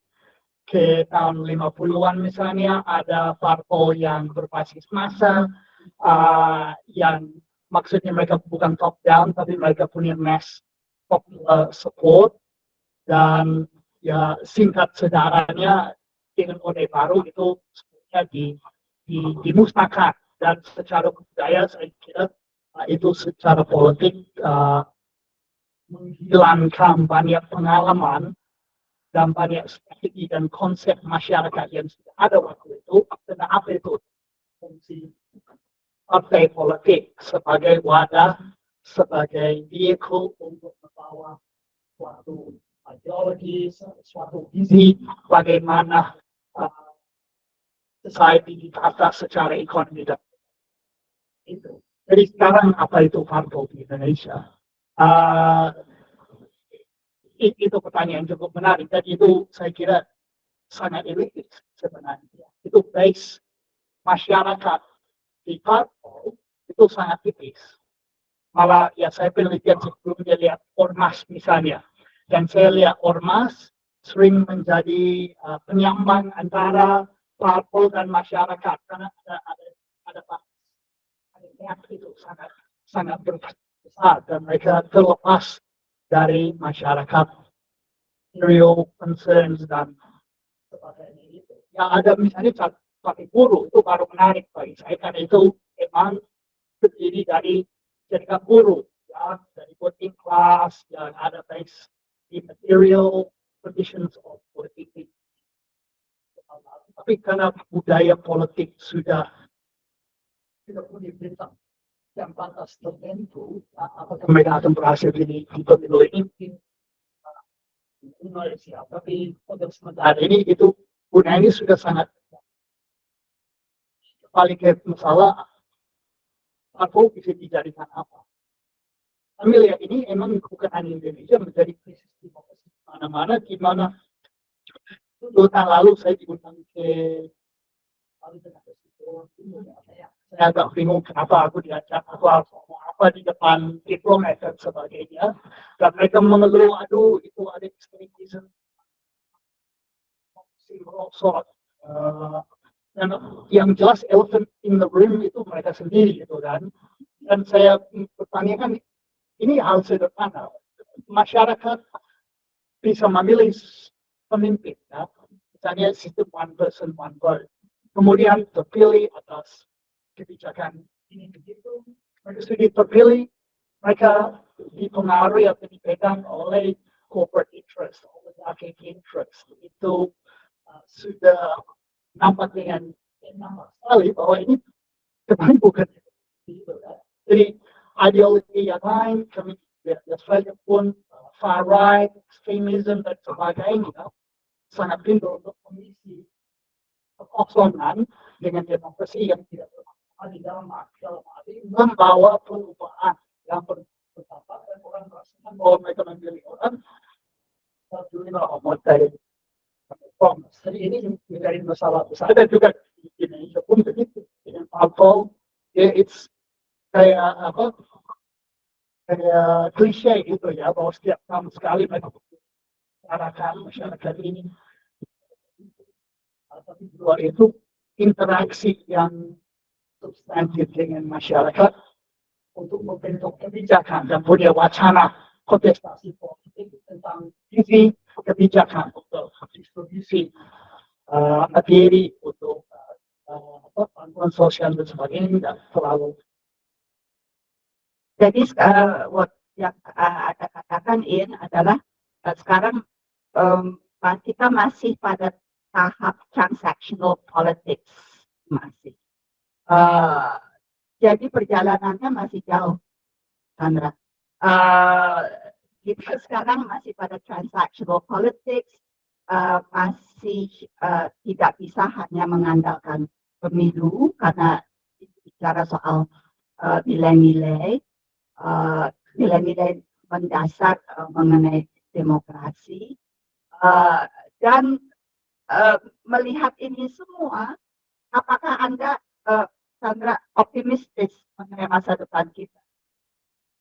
ke tahun 50-an misalnya, ada parpol yang berbasis massa, yang maksudnya mereka bukan top down, tapi mereka punya mass support, dan ya singkat sejarahnya dengan Orde Baru itu sebenarnya dimusnahkan, dan secara budaya saya kira itu secara politik menghilangkan banyak pengalaman dan banyak strategi dan konsep masyarakat yang sudah ada waktu itu. Dan apa itu fungsi partai politik sebagai wadah, sebagai vehicle untuk membawa suatu ideologi, suatu visi bagaimana society ditata secara ekonomi dan itu. Jadi sekarang apa itu parpol di Indonesia? Itu pertanyaan cukup menarik, dan itu saya kira sangat elitis sebenarnya. Itu base masyarakat di parpol itu sangat tipis. Malah ya saya penelitian sebelumnya lihat ormas misalnya, dan saya lihat ormas sering menjadi penyambang antara parpol dan masyarakat, karena ada itu sangat besar, dan mereka terlepas dari masyarakat, real concerns dan sebagainya itu. Yang ada misalnya partai buruh, itu baru menarik bagi saya, karena itu memang terdiri dari serikat buruh, ya, dari working class, dan ada base di material conditions of politik. Tapi karena budaya politik sudah tidak punya bintang yang pantas tertentu, apakah mereka akan berhasil di pemilu ini? Tapi untuk sementara ini itu budaya ini sudah sangat paling ke masalah parpol bisa dijadikan apa. Kami lihat ini emang bukan hanya Indonesia, menjadi krisis demokrasi mana-mana, di mana 2 tahun lalu saya diundang ke saya agak bingung kenapa aku diajak, aku harus ngomong apa di depan diplomat dan sebagainya, dan mereka mengeluh, aduh itu ada ekstremisme, merosot, dan yang jelas elephant in the room itu mereka sendiri gitu kan. Dan saya bertanyakan, ini hal sederhana, masyarakat bisa memilih pemimpin, ya. Misalnya sistem one person one vote, kemudian terpilih atas kebijakan ini begitu, mereka sudah terpilih, mereka dipengaruhi atau dipegang oleh corporate interest, oligarchic interest. Itu sudah nampak dengan nampak sekali bahwa ini sebenarnya bukan gitu, ya. Jadi ideologi yang lain, kami di Australia pun far right, extremism dan sebagainya sangat rindu untuk mengisi kekosongan dengan demokrasi yang tidak bermanfaat di dalam arti membawa perubahan yang berdampak, dan orang merasakan bahwa mereka memilih orang dari reform. Jadi ini menjadi masalah besar, dan juga di Indonesia pun political, ya it's kayak apa, kayak klise gitu ya, bahwa setiap tahun sekali masyarakat ini, tapi di luar itu interaksi yang substantif dengan masyarakat untuk membentuk kebijakan dan punya wacana kontestasi politik tentang visi kebijakan untuk distribusi materi untuk bantuan sosial dan sebagainya tidak terlalu. Jadi yang Anda katakan ini adalah sekarang kita masih pada tahap transactional politics masih. Jadi perjalanannya masih jauh, Sandra. Kita sekarang masih pada transactional politics, masih tidak bisa hanya mengandalkan pemilu karena bicara soal nilai-nilai mendasar mengenai demokrasi, dan melihat ini semua, apakah Anda Sandra optimistis mengenai masa depan kita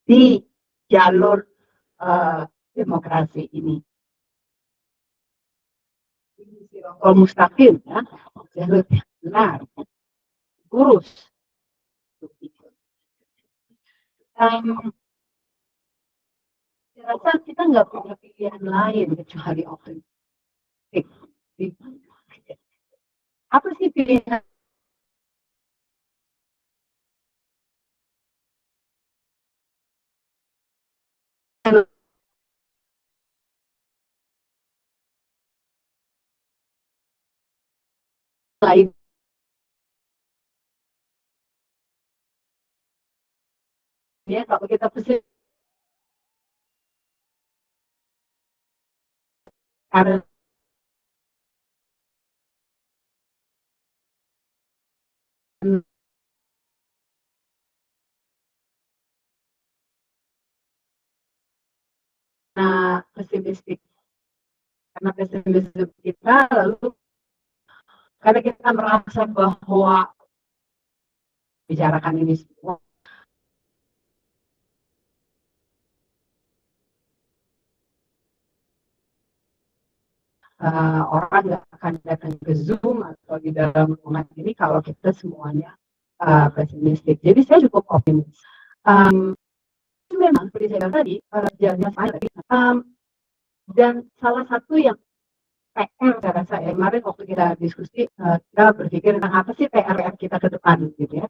di jalur demokrasi ini? Kalau mustaqim ya, jalur yang benar, lurus. Saya rasa kita nggak punya pilihan lain kecuali optimistik. Apa sih pilihan lain? Ya, kalau kita pesimis karena pesimistik, karena pesimistik kita, lalu karena kita merasa bahwa bicarakan ini semua orang nggak akan datang ke Zoom atau di dalam ruangan ini kalau kita semuanya pesimistik. Jadi saya cukup optimis. Memang seperti saya bilang tadi, jalannya saya tadi, dan salah satu yang PR saya rasa ya, kemarin waktu kita diskusi, kita berpikir tentang apa sih PR kita ke depan gitu ya.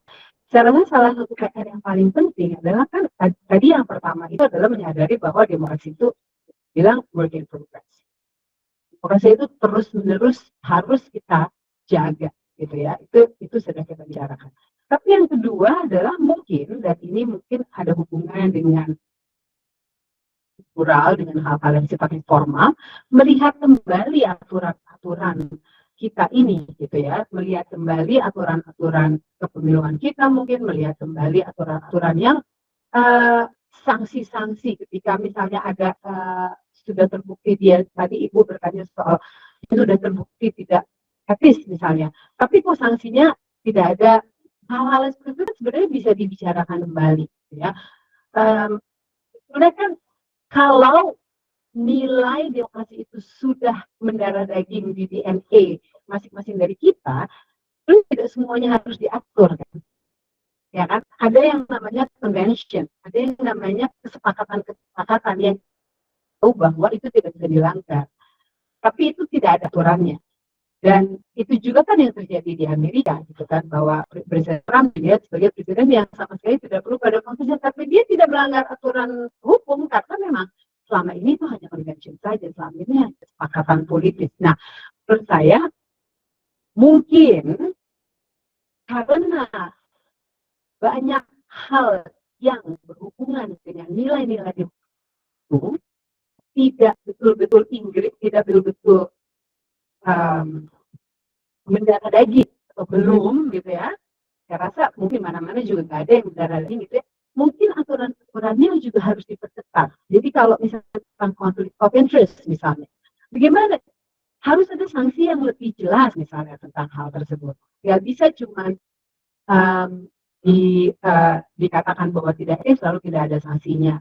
Saya rasa salah satu PR yang paling penting adalah kan tadi yang pertama itu adalah menyadari bahwa demokrasi itu bilang work in progress. Demokrasi itu terus-menerus harus kita jaga gitu ya. Itu sudah kita bicarakan. Tapi yang kedua adalah mungkin, dan ini mungkin ada hubungan dengan kultural, dengan hal-hal yang sifatnya formal, melihat kembali aturan-aturan kita ini gitu ya, melihat kembali aturan-aturan kepemiluan kita, mungkin melihat kembali aturan-aturan yang sanksi-sanksi ketika misalnya ada sudah terbukti, dia tadi Ibu bertanya soal itu sudah terbukti tidak etis misalnya, tapi kok sanksinya tidak ada, hal-hal seperti itu sebenarnya bisa dibicarakan kembali ya. Sebenarnya kan kalau nilai demokrasi itu sudah mendarah daging di DNA masing-masing dari kita, itu tidak semuanya harus diatur kan. Ya kan? Ada yang namanya convention, ada yang namanya kesepakatan yang tahu bahwa itu tidak bisa dilanggar. Tapi itu tidak ada aturannya. Dan itu juga kan yang terjadi di Amerika, gitu kan, bahwa Presiden Trump dilihat sebagai presiden yang sama sekali tidak perlu pada konstitusi, tapi dia tidak melanggar aturan hukum karena memang selama ini itu hanya convention saja, selama ini hanya kesepakatan politis. Nah, menurut saya mungkin karena banyak hal yang berhubungan dengan nilai-nilai itu tidak betul-betul Inggris, tidak betul-betul mendarah daging atau belum gitu ya. Saya rasa mungkin mana-mana juga nggak ada yang mendarah daging gitu ya. Mungkin aturan-aturannya juga harus diperketat. Jadi kalau misalnya tentang konflik of interest misalnya, bagaimana? Harus ada sanksi yang lebih jelas misalnya tentang hal tersebut. Nggak bisa cuma dikatakan bahwa tidak etis lalu tidak ada sanksinya.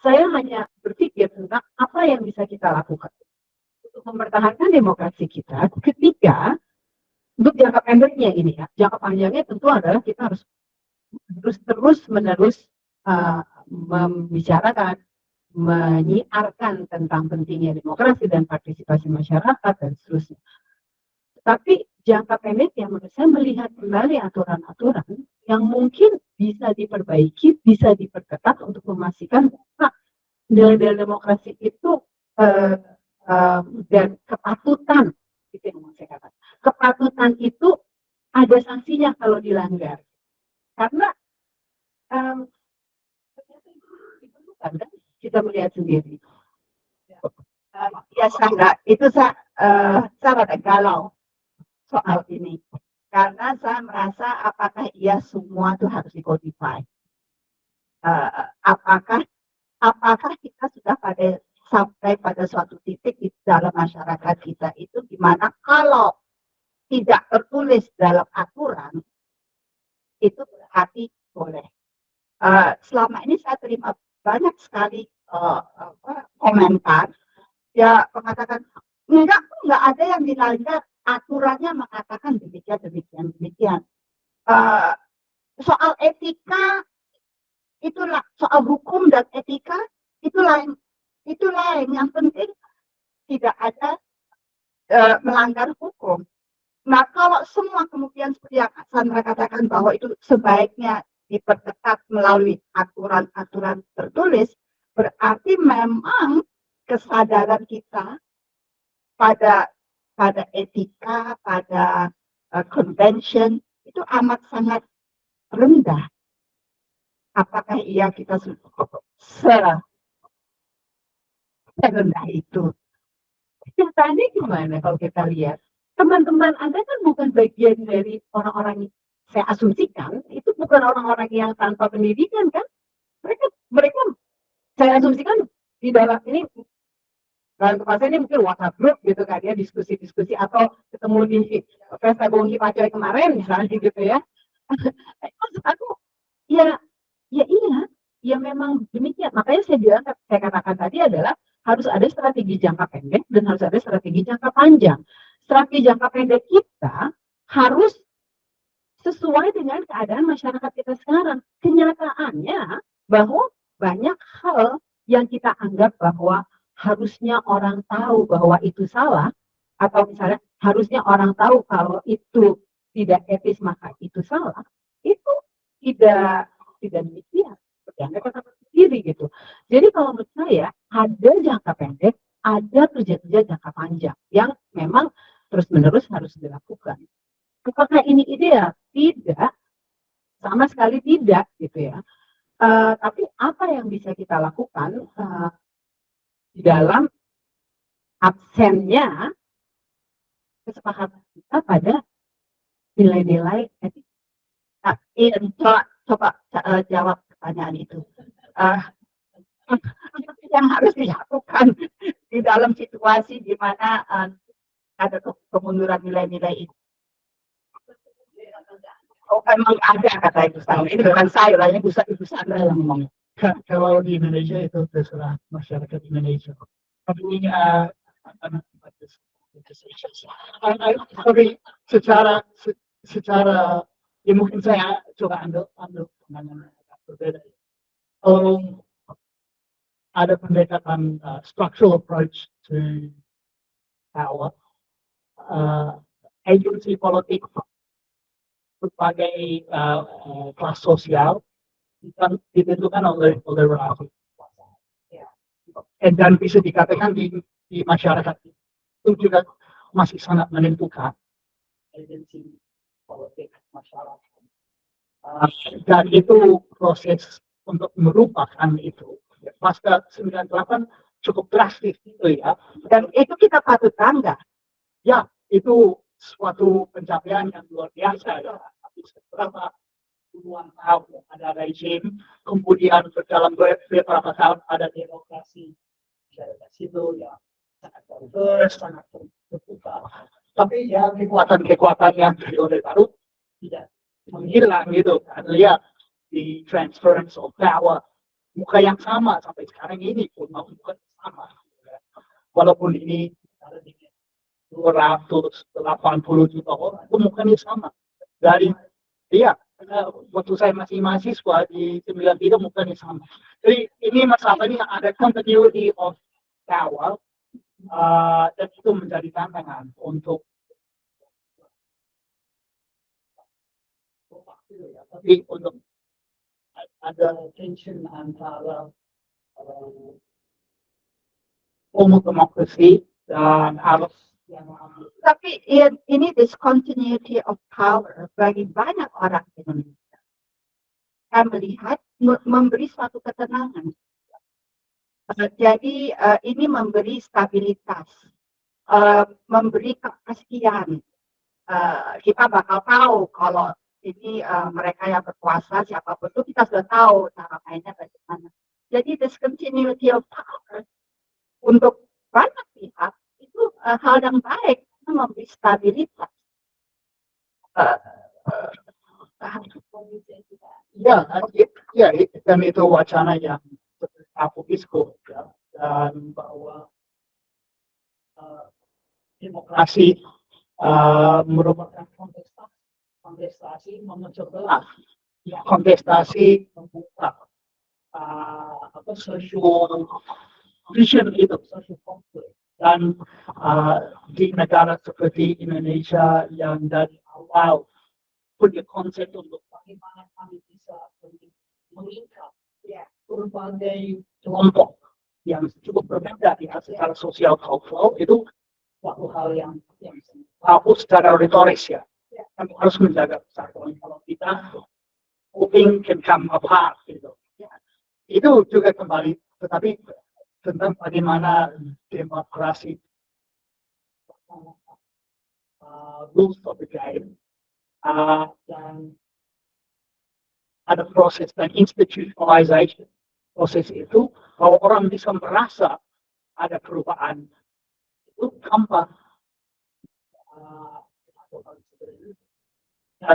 Saya hanya berpikir tentang apa yang bisa kita lakukan untuk mempertahankan demokrasi kita ketika untuk jangka pendeknya ini ya, jangka panjangnya tentu adalah kita harus terus menerus membicarakan, menyiarkan tentang pentingnya demokrasi dan partisipasi masyarakat dan seterusnya. Tapi jangka pendek yang menurut saya melihat kembali aturan-aturan yang mungkin bisa diperbaiki, bisa diperketat untuk memastikan bahwa nilai-nilai demokrasi itu dan kepatutan, itu yang mau saya katakan. Kepatutan itu ada sanksinya kalau dilanggar. Karena diperlukan kan kita melihat sendiri. Ya saya itu saya rada galau soal ini karena saya merasa apakah ia semua itu harus dikodify. Apakah kita sudah sampai pada suatu titik di dalam masyarakat kita itu di mana kalau tidak tertulis dalam aturan itu berarti boleh. Selama ini saya terima banyak sekali komentar ya mengatakan enggak ada yang dilanggar, aturannya mengatakan demikian. Soal etika itulah, soal hukum dan etika itu lain. Yang penting tidak ada melanggar hukum. Nah, kalau semua kemudian seperti yang Sandra katakan bahwa itu sebaiknya diperketat melalui aturan-aturan tertulis, berarti memang kesadaran kita pada etika, pada convention itu amat sangat rendah. Apakah iya kita serendah itu? Tadi gimana kalau kita lihat? Teman-teman Anda kan bukan bagian dari orang-orang, saya asumsikan, itu bukan orang-orang yang tanpa pendidikan kan? Mereka saya asumsikan di dalam ini, dalam kepala saya ini mungkin WhatsApp group gitu kan ya, diskusi-diskusi atau ketemu di pesta Bongki Pacoy kemarin misalnya gitu ya. Maksud aku, ya iya, ya memang demikian. Makanya saya katakan tadi adalah harus ada strategi jangka pendek dan harus ada strategi jangka panjang. Strategi jangka pendek kita harus sesuai dengan keadaan masyarakat kita sekarang. Kenyataannya bahwa banyak hal yang kita anggap bahwa harusnya orang tahu bahwa itu salah, atau misalnya harusnya orang tahu kalau itu tidak etis maka itu salah, itu tidak demikian. Anda katakan sendiri gitu. Jadi kalau menurut saya ada jangka pendek, ada kerja-kerja jangka panjang yang memang terus-menerus harus dilakukan. Apakah ini ideal? Tidak, sama sekali tidak gitu ya. Tapi apa yang bisa kita lakukan di dalam absennya kesepakatan kita pada nilai-nilai etik. Coba jawab pertanyaan itu. Yang harus dilakukan di dalam situasi di mana ada kemunduran nilai-nilai itu. Oh, emang ada kata Ibu Sandra. Ini bukan saya lah, Ibu Sandra yang ngomong. Kalau di Indonesia itu terserah masyarakat Indonesia. Tapi tapi secara ya mungkin saya coba ambil pandangan berbeda. Ada pendekatan structural approach to power, agency politik berbagai kelas sosial ditentukan oleh relasi. Dan bisa dikatakan di masyarakat itu juga masih sangat menentukan agensi politik masyarakat. Dan itu proses untuk merupakan itu pasca 98 cukup drastis gitu ya. Dan itu kita patut bangga. Ya, itu suatu pencapaian yang luar biasa ya. Seberapa puluhan tahun ada rezim, kemudian dalam beberapa tahun ada demokrasi. Itu ya sangat diverse, sangat terbuka. Tapi ya kekuatan-kekuatan yang periode baru tidak menghilang gitu kan. Lihat di transference of power, muka yang sama sampai sekarang ini pun muka yang sama. Walaupun ini 280 juta orang, itu mukanya sama. Dari iya, waktu saya masih mahasiswa di 93 mukanya sama. Jadi ini masalahnya ada continuity of power, dan itu menjadi tantangan untuk tapi untuk ada tension antara formal demokrasi dan harus yang Tapi ini discontinuity of power bagi banyak orang Indonesia. Saya melihat memberi suatu ketenangan. Jadi ini memberi stabilitas, memberi kepastian. Kita bakal tahu kalau ini mereka yang berkuasa siapapun itu kita sudah tahu cara mainnya bagaimana. Jadi discontinuity of power untuk banyak pihak itu hal yang baik, memberi stabilitas. Ya, dan itu wacana yang aku diskut ya, dan bahwa demokrasi merupakan kontestasi memecah belah, kontestasi membuka social vision itu, social konflik. Dan di negara seperti Indonesia yang dari awal punya konsep untuk bagaimana kami bisa mengikat berbagai kelompok yang cukup berbeda ya secara sosial kultural, itu suatu hal yang bagus secara retoris ya. Kami harus menjaga persatuan. Kalau kita hoping can come apart gitu. Itu juga kembali, tetapi tentang bagaimana demokrasi rules of the game, dan ada proses dan institutionalization proses itu, kalau orang bisa merasa ada perubahan itu gampang.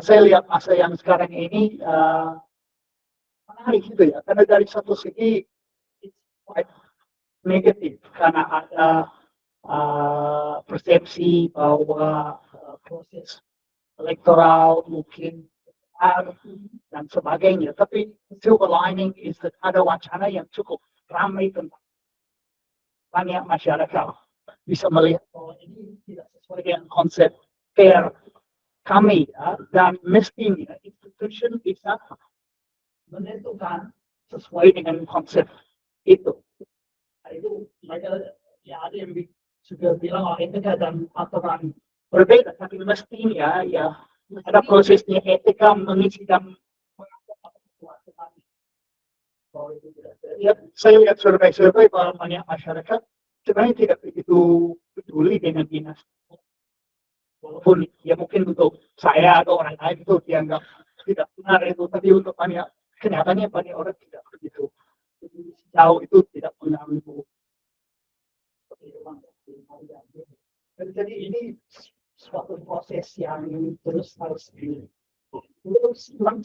Saya lihat masa yang sekarang ini menarik gitu ya, karena dari satu segi negatif karena ada persepsi bahwa proses elektoral mungkin dan sebagainya. Tapi silver lining is that ada wacana yang cukup ramai tentang banyak masyarakat bisa melihat bahwa ini tidak sesuai dengan konsep fair kami ya, dan mestinya institution bisa menentukan sesuai dengan konsep itu. Itu mereka ya ada yang sudah bilang etika dan aturan berbeda, tapi mestinya ya ada prosesnya etika mengisi dan ya, saya lihat survei-survei bahwa banyak masyarakat sebenarnya tidak begitu peduli dengan dinas. Walaupun ya mungkin untuk saya atau orang lain itu dianggap tidak benar itu, tapi untuk banyak kenyataannya banyak orang tidak begitu jauh itu tidak mengganggu. Jadi ini suatu proses yang terus harus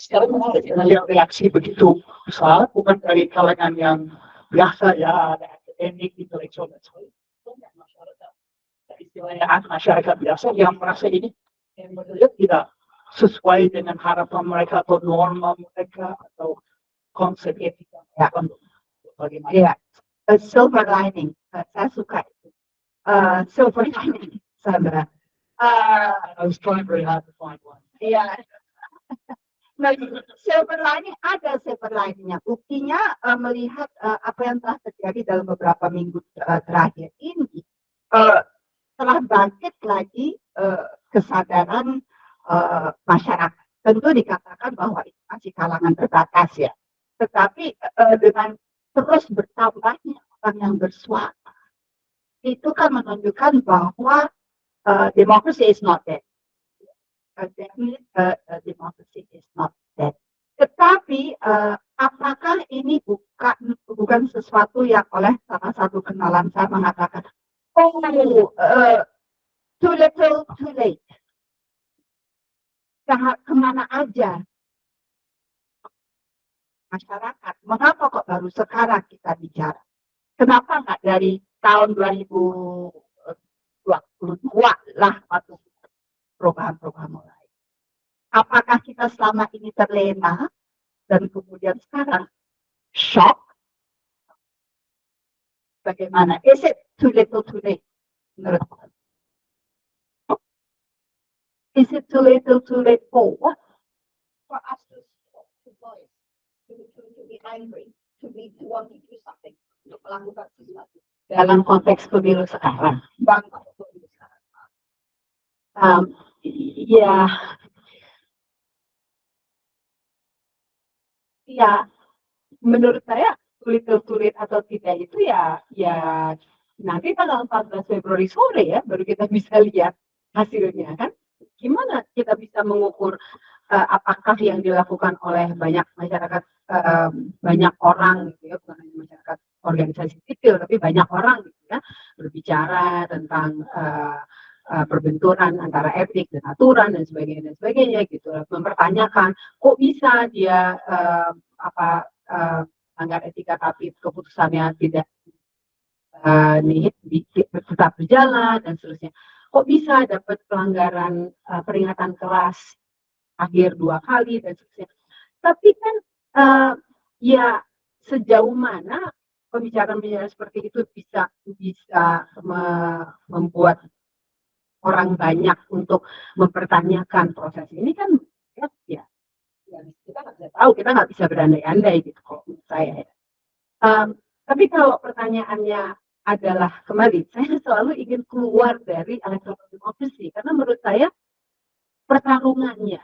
sekarang melihat reaksi begitu besar, bukan dari kalangan yang biasa ya, ada akademik, intelektual dan sebagainya, masyarakat, istilahnya masyarakat biasa yang merasa ini yang tidak sesuai dengan harapan mereka atau norma mereka atau konsep etika. Ya. Bagaimana? Ya, silver lining, saya suka itu. Silver lining, Sandra. I was trying very hard to find one. Iya. Nah, silver lining ada silver liningnya. Buktinya melihat apa yang telah terjadi dalam beberapa minggu terakhir ini, telah bangkit lagi kesadaran masyarakat. Tentu dikatakan bahwa itu masih kalangan terbatas ya. Tetapi dengan terus bertambahnya orang yang bersuara, itu kan menunjukkan bahwa democracy is not dead. Democracy is not dead. Tetapi apakah ini bukan sesuatu yang oleh salah satu kenalan saya mengatakan, oh, too little, too late. kemana aja masyarakat. Mengapa kok baru sekarang kita bicara? Kenapa nggak dari tahun 2022 lah waktu program-program mulai? Apakah kita selama ini terlena dan kemudian sekarang shock? Bagaimana? Is it too little too late? Menurut Anda? Is it too little too late for what? For us to voice, to be angry, to want to do something, untuk melakukan sesuatu. Dalam konteks pemilu sekarang. Ya, ya, menurut saya sulit atau tidak itu ya nanti tanggal 14 Februari sore ya baru kita bisa lihat hasilnya kan. Gimana kita bisa mengukur apakah yang dilakukan oleh banyak masyarakat, banyak orang gitu ya, bukan hanya masyarakat organisasi sipil tapi banyak orang gitu ya, berbicara tentang perbenturan antara etik dan aturan dan sebagainya gitu, mempertanyakan kok bisa dia melanggar etika tapi keputusannya tidak tetap berjalan dan seterusnya. Kok bisa dapat pelanggaran peringatan keras akhir 2 kali dan seterusnya. Tapi kan ya sejauh mana pembicaraan seperti itu bisa membuat orang banyak untuk mempertanyakan proses ini kan ya kita nggak bisa tahu, kita nggak bisa berandai-andai gitu kalau menurut saya ya. Tapi kalau pertanyaannya adalah kembali, saya selalu ingin keluar dari electoral democracy karena menurut saya pertarungannya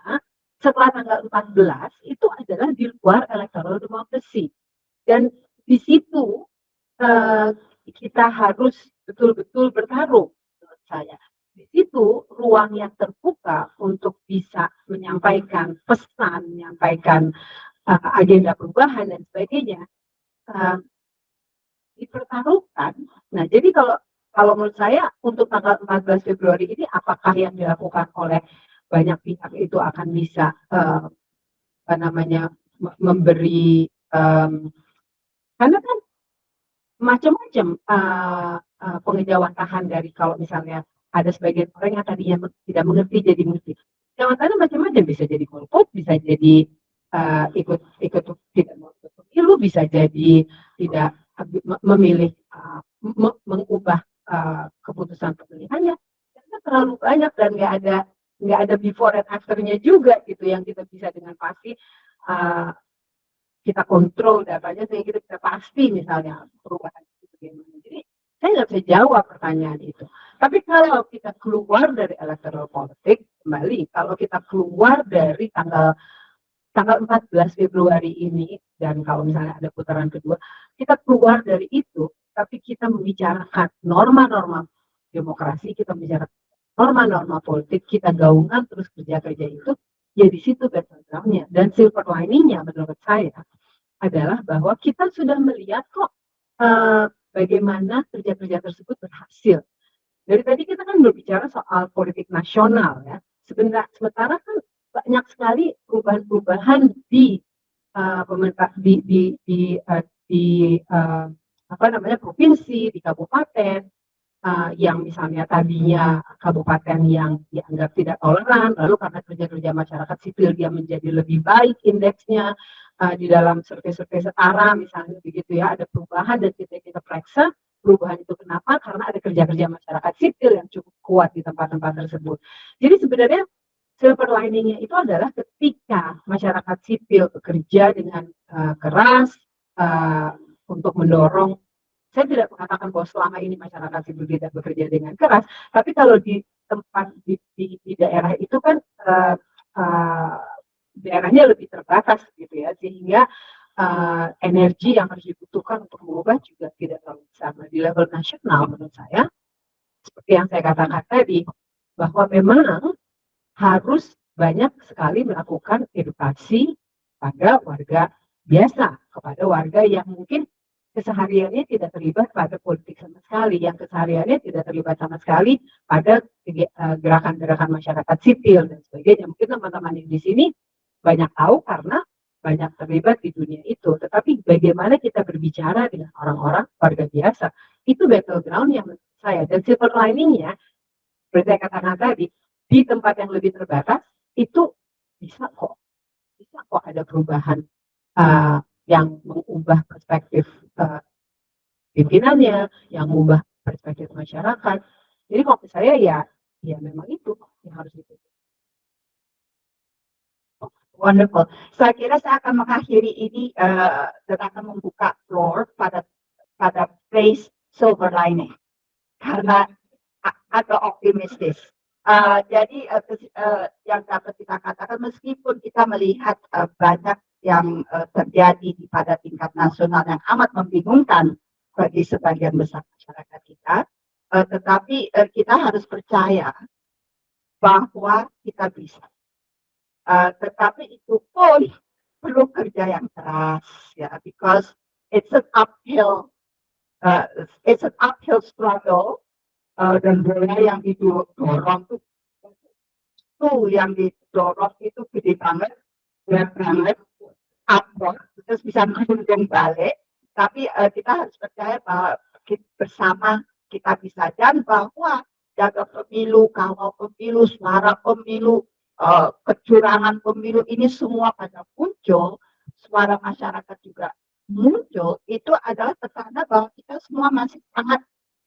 setelah tanggal 14 itu adalah di luar electoral democracy dan di situ kita harus betul-betul bertarung menurut saya. Di situ ruang yang terbuka untuk bisa menyampaikan pesan, menyampaikan agenda perubahan dan sebagainya dipertaruhkan. Nah, jadi kalau menurut saya untuk tanggal 14 Februari ini apakah yang dilakukan oleh banyak pihak itu akan bisa memberi karena kan macam-macam pengejawantahan dari kalau misalnya ada sebagian orang yang tadinya tidak mengerti jadi mengerti. Pengejawantahan macam-macam, bisa jadi golput, bisa jadi ikut tidak mau ikut pemilu, bisa jadi tidak memilih mengubah keputusan pemilihannya. Karena terlalu banyak dan nggak ada before and afternya juga gitu yang kita bisa dengan pasti kita kontrol datanya sehingga kita bisa pasti misalnya perubahan itu bagaimana. Jadi saya nggak bisa jawab pertanyaan itu. Tapi kalau kita keluar dari electoral politik, kembali kalau kita keluar dari tanggal 14 Februari ini dan kalau misalnya ada putaran kedua, kita keluar dari itu, tapi kita membicarakan norma-norma demokrasi, kita membicarakan norma-norma politik, kita gaungkan terus kerja-kerja itu, ya di situ background-nya. Dan silver lining-nya menurut saya adalah bahwa kita sudah melihat kok bagaimana kerja-kerja tersebut berhasil. Dari tadi kita kan berbicara soal politik nasional ya. Sementara kan banyak sekali perubahan-perubahan di pemerintah di provinsi, di kabupaten yang misalnya tadinya kabupaten yang dianggap tidak toleran, lalu karena kerja-kerja masyarakat sipil dia menjadi lebih baik indeksnya di dalam survei-survei setara misalnya begitu ya, ada perubahan dan kita periksa perubahan itu kenapa? Karena ada kerja-kerja masyarakat sipil yang cukup kuat di tempat-tempat tersebut. Jadi sebenarnya silver lining-nya itu adalah ketika masyarakat sipil bekerja dengan keras untuk mendorong, saya tidak mengatakan bahwa selama ini masyarakat sipil tidak bekerja dengan keras, tapi kalau di tempat di daerah itu kan daerahnya lebih terbatas gitu ya, sehingga energi yang harus dibutuhkan untuk mengubah juga tidak terlalu besar. Di level nasional menurut saya, seperti yang saya katakan tadi, bahwa memang harus banyak sekali melakukan edukasi pada warga biasa, kepada warga yang mungkin kesehariannya tidak terlibat pada politik sama sekali, yang kesehariannya tidak terlibat sama sekali pada gerakan-gerakan masyarakat sipil dan sebagainya. Mungkin teman-teman yang di sini banyak tahu karena banyak terlibat di dunia itu. Tetapi bagaimana kita berbicara dengan orang-orang warga biasa, itu battleground yang menurut saya. Dan silver liningnya, seperti saya katakan tadi, di tempat yang lebih terbatas, itu bisa kok ada perubahan yang mengubah perspektif pimpinannya, yang mengubah perspektif masyarakat. Jadi kalau saya ya memang itu yang harus dipikirkan. Wonderful. Saya kira saya akan mengakhiri ini dan akan membuka floor pada phrase silver lining karena atau optimistis. Jadi yang dapat kita katakan meskipun kita melihat banyak yang terjadi pada tingkat nasional yang amat membingungkan bagi sebagian besar masyarakat kita, tetapi kita harus percaya bahwa kita bisa. Tetapi itu pun perlu kerja yang keras, ya, because it's an uphill struggle, dan bola yang didorong itu gede banget, berat banget, upward, terus bisa menggunung balik. Tapi kita harus percaya bahwa bersama kita bisa, dan bahwa jaga pemilu, kawal pemilu, suara pemilu, kecurangan pemilu ini semua pada muncul, suara masyarakat juga muncul, itu adalah petanda bahwa kita semua masih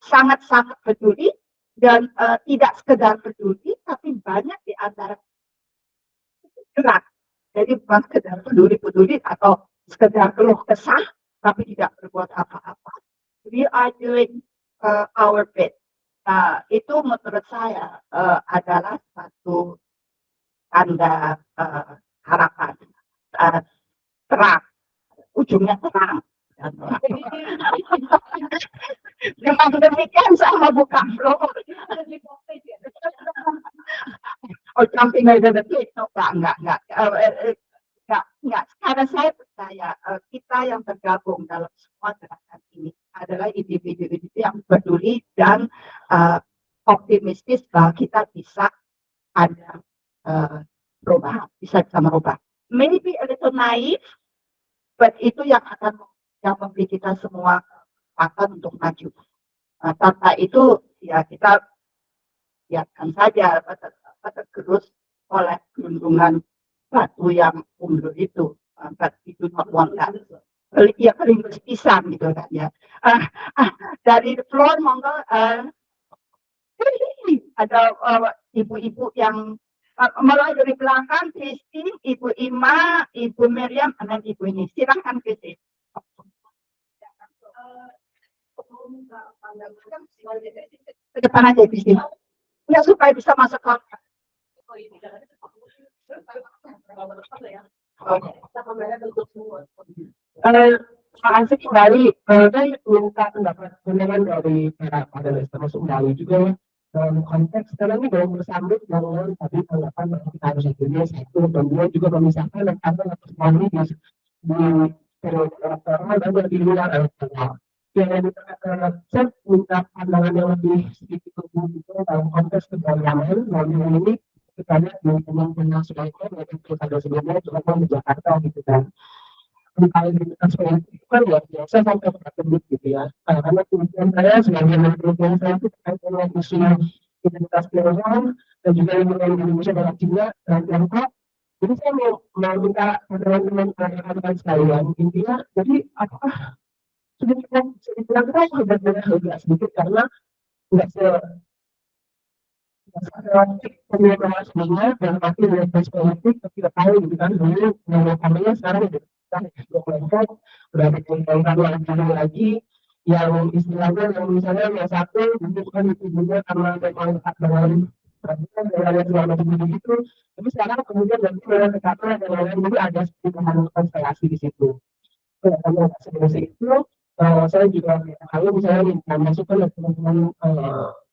sangat peduli dan tidak sekedar peduli, tapi banyak di antara gerak. Jadi bukan sekedar peduli atau sekedar keluh kesah, tapi tidak berbuat apa-apa. We are doing our bit. Itu menurut saya adalah satu tanda harapan, terang, ujungnya terang. Dengan demikian saya buka floor. Jumping over the plate, enggak. Karena saya percaya kita yang tergabung dalam semua gerakan ini adalah individu-individu yang peduli dan optimistis bahwa kita bisa ada perubahan, bisa merubah. Maybe a little naive, but itu yang akan memberi kita semua kesempatan untuk maju. Tanpa itu ya kita biarkan saja tergerus oleh gelundungan batu yang mundur itu. Itu not one that. Ya paling pisang gitu kan ya. Dari floor monggo ada ibu-ibu yang mulai dari belakang, Christine, Ibu Ima, Ibu Miriam, dan Ibu ini. Silahkan Christine. Ke depan aja Christine. Ya supaya bisa masuk ke Terima kasih kembali. Saya minta pendapat pandangan dari para panelis termasuk Mbak juga dalam konteks karena ini belum bersambut dengan tadi tanggapan bahwa kita harus akhirnya satu dan dua juga memisahkan dan ada yang terjadi di periode elektoral dan di luar elektoral. Yang saya minta pandangan yang lebih sedikit lebih dalam konteks keberagaman dan ini kita lihat di teman-teman sebelumnya yaitu pilkada sebelumnya terutama di Jakarta gitu kan. Kalau di aspek itu kan luar biasa sampai ke publik gitu ya. Karena kemudian saya sebagai menteri saya itu terkait dengan isu identitas pluralisme dan juga lingkungan Indonesia dalam juga dan Tiongkok. Jadi saya mau minta teman-teman rekan-rekan sekalian intinya. Jadi apakah sudah kita agak sedikit karena nggak pemilihan sebelumnya dan pasti dari politik kita tahu gitu kan dulu yang namanya sekarang gitu dua kelompok udah ada kelompok lagi yang istilahnya yang misalnya yang satu bukan itu juga karena memang dekat dengan tradisi dan segala macam begitu, tapi sekarang kemudian nanti dengan dekatnya dan lain-lain jadi ada perubahan konstelasi di situ. Karena seperti itu saya juga kalau misalnya minta masukan dari teman-teman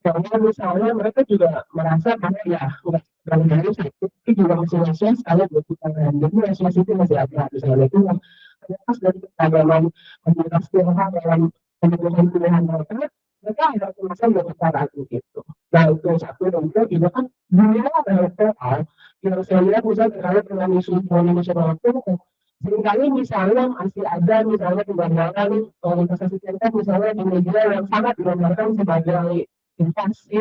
karena misalnya mereka juga merasa karena ya udah satu tapi juga masih sekali 2 putaran jadi masih itu masih ada misalnya itu terlepas dari keragaman komunitas Tionghoa dalam pemilihan pilihan mereka ada kemasan berbicara itu. Nah itu satu dan juga kan dunia elektoral yang saya lihat misalnya terkait dengan isu Indonesia itu seringkali misalnya masih ada misalnya pembayaran investasi fintech misalnya di media yang sangat digambarkan sebagai investasi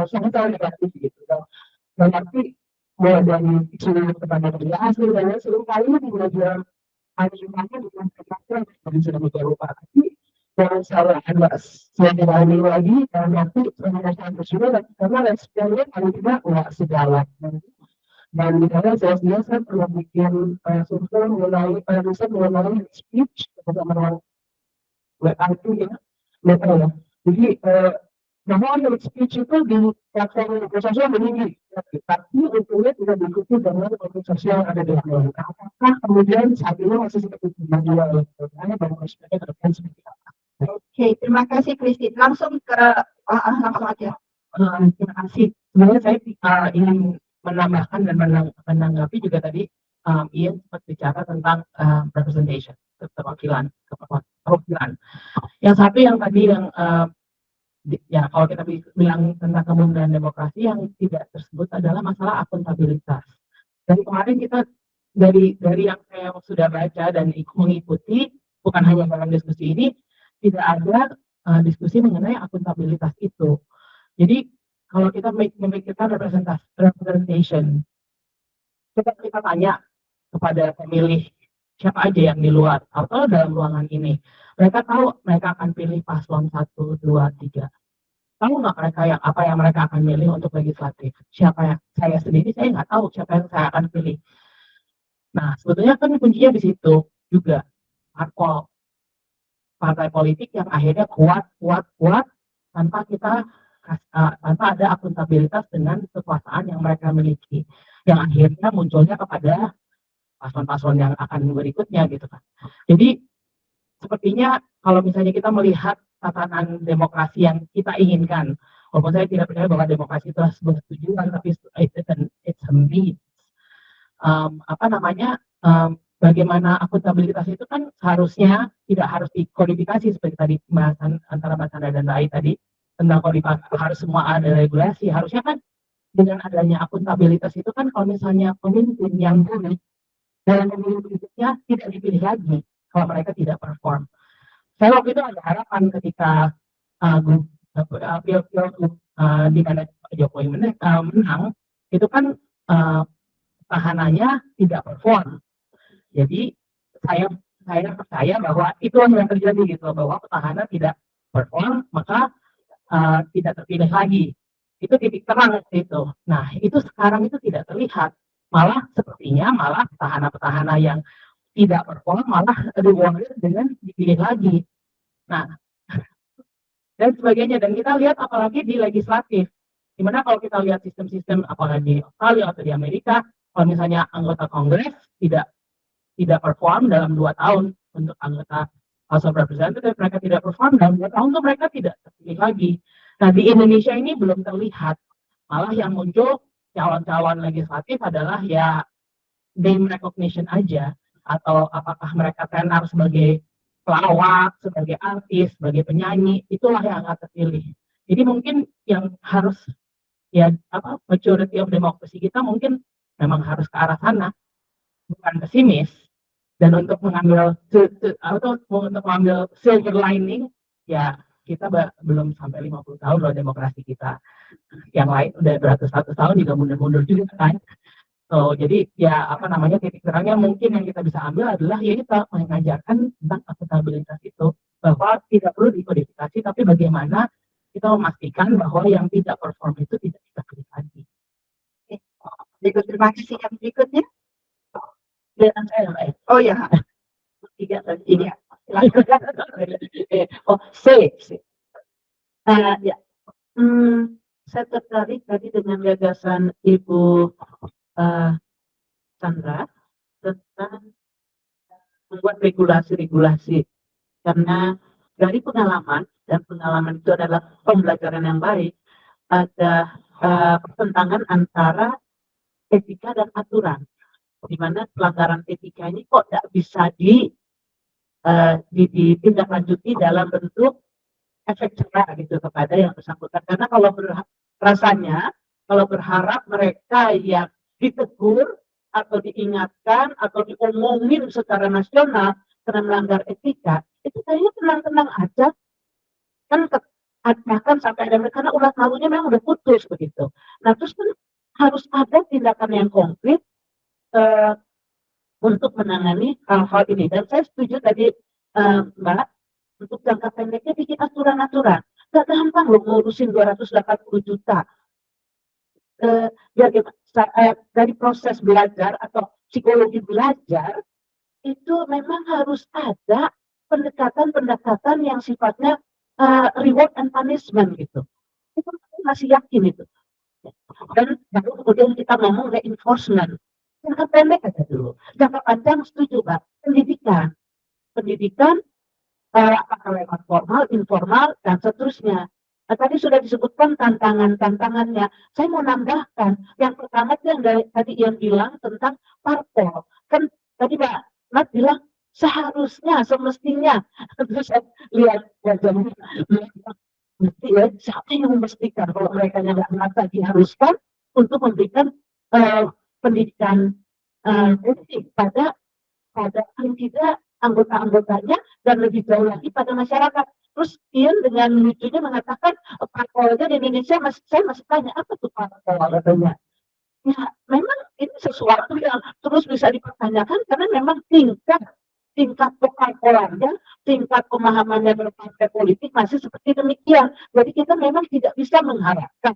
sangat negatif gitu. Dan arti mulai dari isu kepada kerja asing dan lain seringkali di media ada juga dengan kata yang sudah kita lupa. Tapi jangan salah saya berani lagi dan nanti saya bersyukur karena responnya paling tidak nggak sejalan. Dan misalnya saya pernah bikin survei mengenai riset mengenai speech bersama WIP ya, Meta ya. Jadi bahwa hate speech itu di platform media sosial meninggi, tapi untungnya tidak diikuti dengan media sosial yang ada di luar. Apakah kemudian saat ini masih seperti itu? Bagaimana baru perspektif ke depan seperti apa? Oke, terima kasih Christine. Langsung ke langsung aja. Terima kasih. Sebenarnya saya ingin menambahkan dan menanggapi juga tadi Ian sempat bicara tentang representation, keterwakilan. Yang satu yang tadi yang ya kalau kita bilang tentang kemunduran demokrasi yang tidak tersebut adalah masalah akuntabilitas. Dan kemarin kita dari yang saya sudah baca dan mengikuti bukan hanya dalam diskusi ini tidak ada diskusi mengenai akuntabilitas itu. Jadi kalau kita memikirkan representation, coba kita tanya kepada pemilih siapa aja yang di luar atau dalam ruangan ini. Mereka tahu mereka akan pilih paslon 1, 2, 3. Tahu nggak mereka apa yang mereka akan pilih untuk legislatif? Siapa yang saya sendiri saya nggak tahu siapa yang saya akan pilih. Nah sebetulnya kan kuncinya di situ juga partai politik yang akhirnya kuat tanpa kita tanpa ada akuntabilitas dengan kekuasaan yang mereka miliki, yang akhirnya munculnya kepada paslon-paslon yang akan berikutnya gitu kan. Jadi sepertinya kalau misalnya kita melihat tatanan demokrasi yang kita inginkan, walaupun saya tidak percaya bahwa demokrasi itu sebuah tujuan, tapi it's a means. Bagaimana akuntabilitas itu kan seharusnya tidak harus dikodifikasi seperti tadi pembahasan antara Mas Anda dan Rai tadi tentang kodifikasi harus semua ada regulasi. Harusnya kan dengan adanya akuntabilitas itu kan kalau misalnya pemimpin yang buruk dalam pemilu berikutnya tidak dipilih lagi kalau mereka tidak perform. Saya waktu itu ada harapan ketika di mana Jokowi menang itu kan tahanannya tidak perform. Jadi saya percaya bahwa itu yang terjadi gitu, bahwa petahana tidak perform maka tidak terpilih lagi. Itu titik terang itu. Nah itu sekarang itu tidak terlihat. Sepertinya petahana-petahana yang tidak perform malah rewarded dengan dipilih lagi. Nah dan sebagainya. Dan kita lihat apalagi di legislatif. Dimana kalau kita lihat sistem-sistem apalagi di Australia atau di Amerika, kalau misalnya anggota Kongres tidak perform dalam 2 tahun untuk anggota House of Representatives, mereka tidak perform dalam 2 tahun, mereka tidak terpilih lagi. Nah di Indonesia ini belum terlihat, malah yang muncul calon-calon legislatif adalah ya name recognition aja, atau apakah mereka tenar sebagai pelawak, sebagai artis, sebagai penyanyi, itulah yang akan terpilih. Jadi mungkin yang harus maturity of democracy kita mungkin memang harus ke arah sana, bukan pesimis. Dan untuk mengambil silver lining, ya kita belum sampai 50 tahun loh demokrasi kita. Yang lain udah beratus-ratus tahun juga mundur-mundur juga kan. So, jadi ya titik terangnya mungkin yang kita bisa ambil adalah ya kita mengajarkan tentang akuntabilitas itu, bahwa tidak perlu dikodifikasi, tapi bagaimana kita memastikan bahwa yang tidak perform itu tidak kita pilih lagi. Terima kasih. Yang berikutnya. Oh ya. Tiga. Ya. Saya tertarik tadi dengan gagasan Ibu Sandra tentang membuat regulasi, karena dari pengalaman, dan pengalaman itu adalah pembelajaran yang baik, ada pertentangan antara etika dan aturan, di mana pelanggaran etika ini kok tidak bisa ditindaklanjuti dalam bentuk efek jerah gitu kepada yang bersangkutan. Karena rasanya kalau berharap mereka yang ditegur atau diingatkan atau diomongin secara nasional karena melanggar etika, itu kayaknya tenang-tenang aja. Kan bahkan sampai ada karena urat malunya memang udah putus begitu. Nah terus kan harus ada tindakan yang konkret untuk menangani hal-hal ini. Dan saya setuju tadi Mbak, untuk jangka pendeknya bikin aturan-aturan. Gak gampang loh ngurusin 280 juta. Dari proses belajar atau psikologi belajar, itu memang harus ada pendekatan-pendekatan yang sifatnya reward and punishment gitu. Itu masih yakin itu. Dan baru kemudian kita ngomong reinforcement. Jangka pendek aja dulu. Jangka panjang setuju Pak. Pendidikan apakah lewat formal, informal, dan seterusnya. Nah, tadi sudah disebutkan tantangannya. Saya mau nambahkan. Yang pertama itu yang tadi yang bilang tentang parpol. Kan tadi Pak Mat bilang seharusnya, semestinya. Terus saya lihat wajahnya. Mesti ya, siapa yang memastikan kalau mereka nggak merasa diharuskan untuk memberikan pendidikan politik pada paling tidak anggota-anggotanya dan lebih jauh lagi pada masyarakat. Terus Ian dengan lucunya mengatakan parpolnya di Indonesia saya masih tanya apa tuh parpol katanya. Ya memang ini sesuatu yang terus bisa dipertanyakan karena memang tingkat keparpolannya, tingkat pemahamannya berpartai politik masih seperti demikian. Jadi kita memang tidak bisa mengharapkan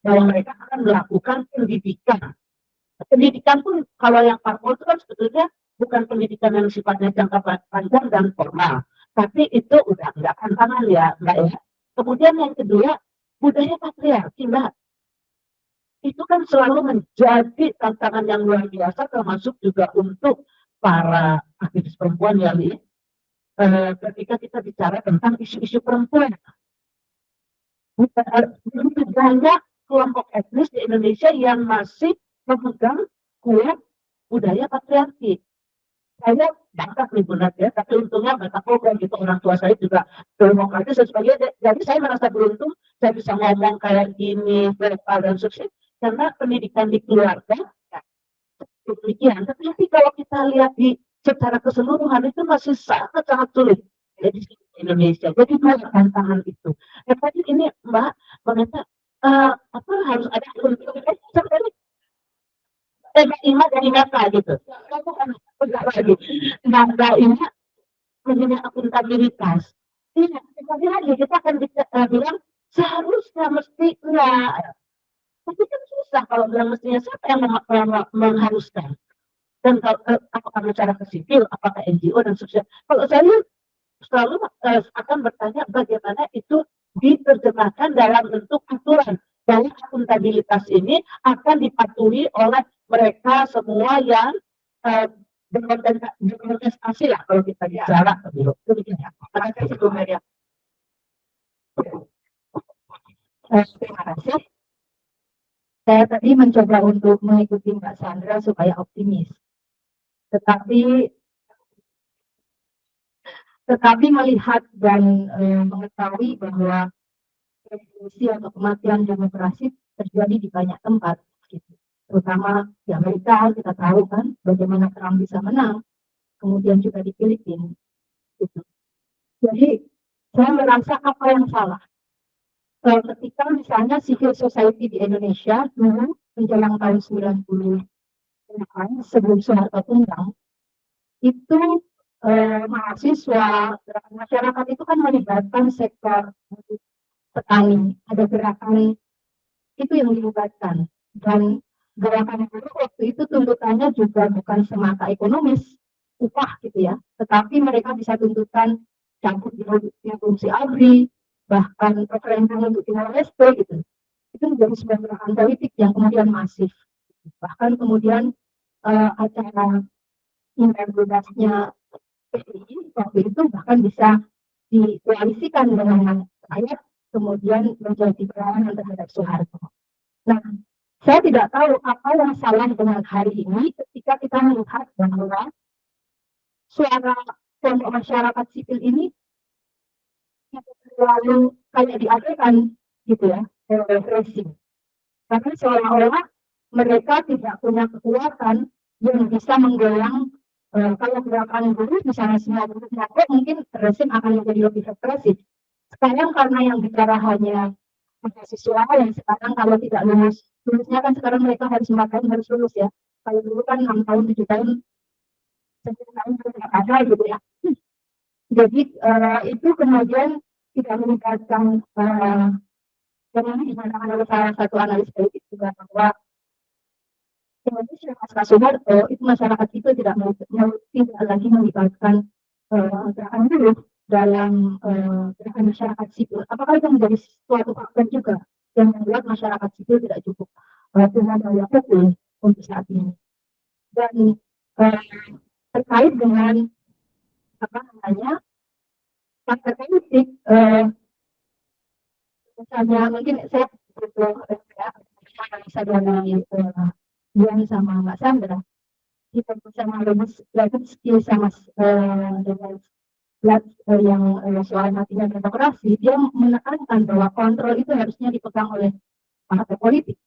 bahwa mereka akan melakukan pendidikan. Pendidikan pun kalau yang parpol itu kan sebetulnya bukan pendidikan yang sifatnya jangka panjang dan formal. Tapi itu udah enggak tantangan ya, Mbak ya. Kemudian yang kedua, budaya patriarki, Mbak. Itu kan selalu menjadi tantangan yang luar biasa, termasuk juga untuk para aktivis perempuan yang ini. Ketika kita bicara tentang isu-isu perempuan. Banyak kelompok etnis di Indonesia yang masih memegang kuat budaya patriarki. Saya Batak nih benar ya, tapi untungnya Batak program gitu, orang tua saya juga demokratis dan sebagainya. Jadi saya merasa beruntung saya bisa ngomong kayak gini, verbal dan sukses karena pendidikan di keluarga demikian. Tapi kalau kita lihat di secara keseluruhan itu masih sangat sulit di Indonesia. Jadi banyak tantangan itu. Tadi ini Mbak mengenai apa harus ada untuk Ima dari Meta gitu. Nah, ini mengenai akuntabilitas. Iya, kita akan bilang seharusnya mestinya. Tapi kan susah kalau bilang mestinya, siapa yang mengharuskan? Dan apakah masyarakat sipil, apakah NGO dan sebagainya. Kalau saya selalu akan bertanya bagaimana itu diterjemahkan dalam bentuk aturan. Bahwa akuntabilitas ini akan dipatuhi oleh mereka semua yang berkontestasi lah kalau kita bicara. Terima kasih. Saya tadi mencoba untuk mengikuti Mbak Sandra supaya optimis. Tetapi melihat dan mengetahui bahwa revolusi atau kematian demokrasi terjadi di banyak tempat, gitu. Terutama di Amerika kita tahu kan bagaimana Trump bisa menang, kemudian juga di Filipina. Gitu. Jadi saya merasa apa yang salah ketika misalnya civil society di Indonesia dulu menjelang tahun 90 sebelum Soeharto tumbang itu mahasiswa masyarakat itu kan melibatkan sektor petani, ada gerakan itu yang dilibatkan dan gerakan itu waktu itu tuntutannya juga bukan semata ekonomis upah gitu ya, tetapi mereka bisa tuntutan cabut di fungsi ABRI, bahkan referendum untuk Timor Leste gitu. Itu menjadi sebuah gerakan politik yang kemudian masif. Bahkan kemudian acara bebasnya PDI waktu itu bahkan bisa dikoalisikan dengan rakyat, kemudian menjadi perlawanan terhadap Soeharto. Nah, saya tidak tahu apa yang salah dengan hari ini ketika kita melihat bahwa suara kelompok masyarakat sipil ini terlalu kayak diabaikan gitu ya, represi. Karena seolah-olah mereka tidak punya kekuatan yang bisa menggoyang kalau gerakan buruh misalnya semua buruh mogok mungkin rezim akan menjadi lebih represif. Sekarang karena yang bicara hanya mahasiswa yang sekarang kalau tidak lulusnya kan sekarang mereka harus 4 tahun harus lulus ya. Kalau dulu kan 6 tahun 7 tahun 10 tahun tidak ada gitu ya. Jadi itu kemudian tidak melibatkan dan ini dikatakan oleh salah satu analis politik juga bahwa Indonesia pasca Soeharto itu masyarakat itu tidak lagi melibatkan gerakan buruh dalam gerakan masyarakat sipil. Apakah itu menjadi suatu faktor juga yang membuat masyarakat sipil tidak cukup dengan daya hukum untuk saat ini? Dan terkait dengan apa namanya partai politik, misalnya mungkin saya butuh analisa dari Dian sama Mbak Sandra, kita bersama Levinsky sama dengan yang soal matinya demokrasi, dia menekankan bahwa kontrol itu harusnya dipegang oleh partai politik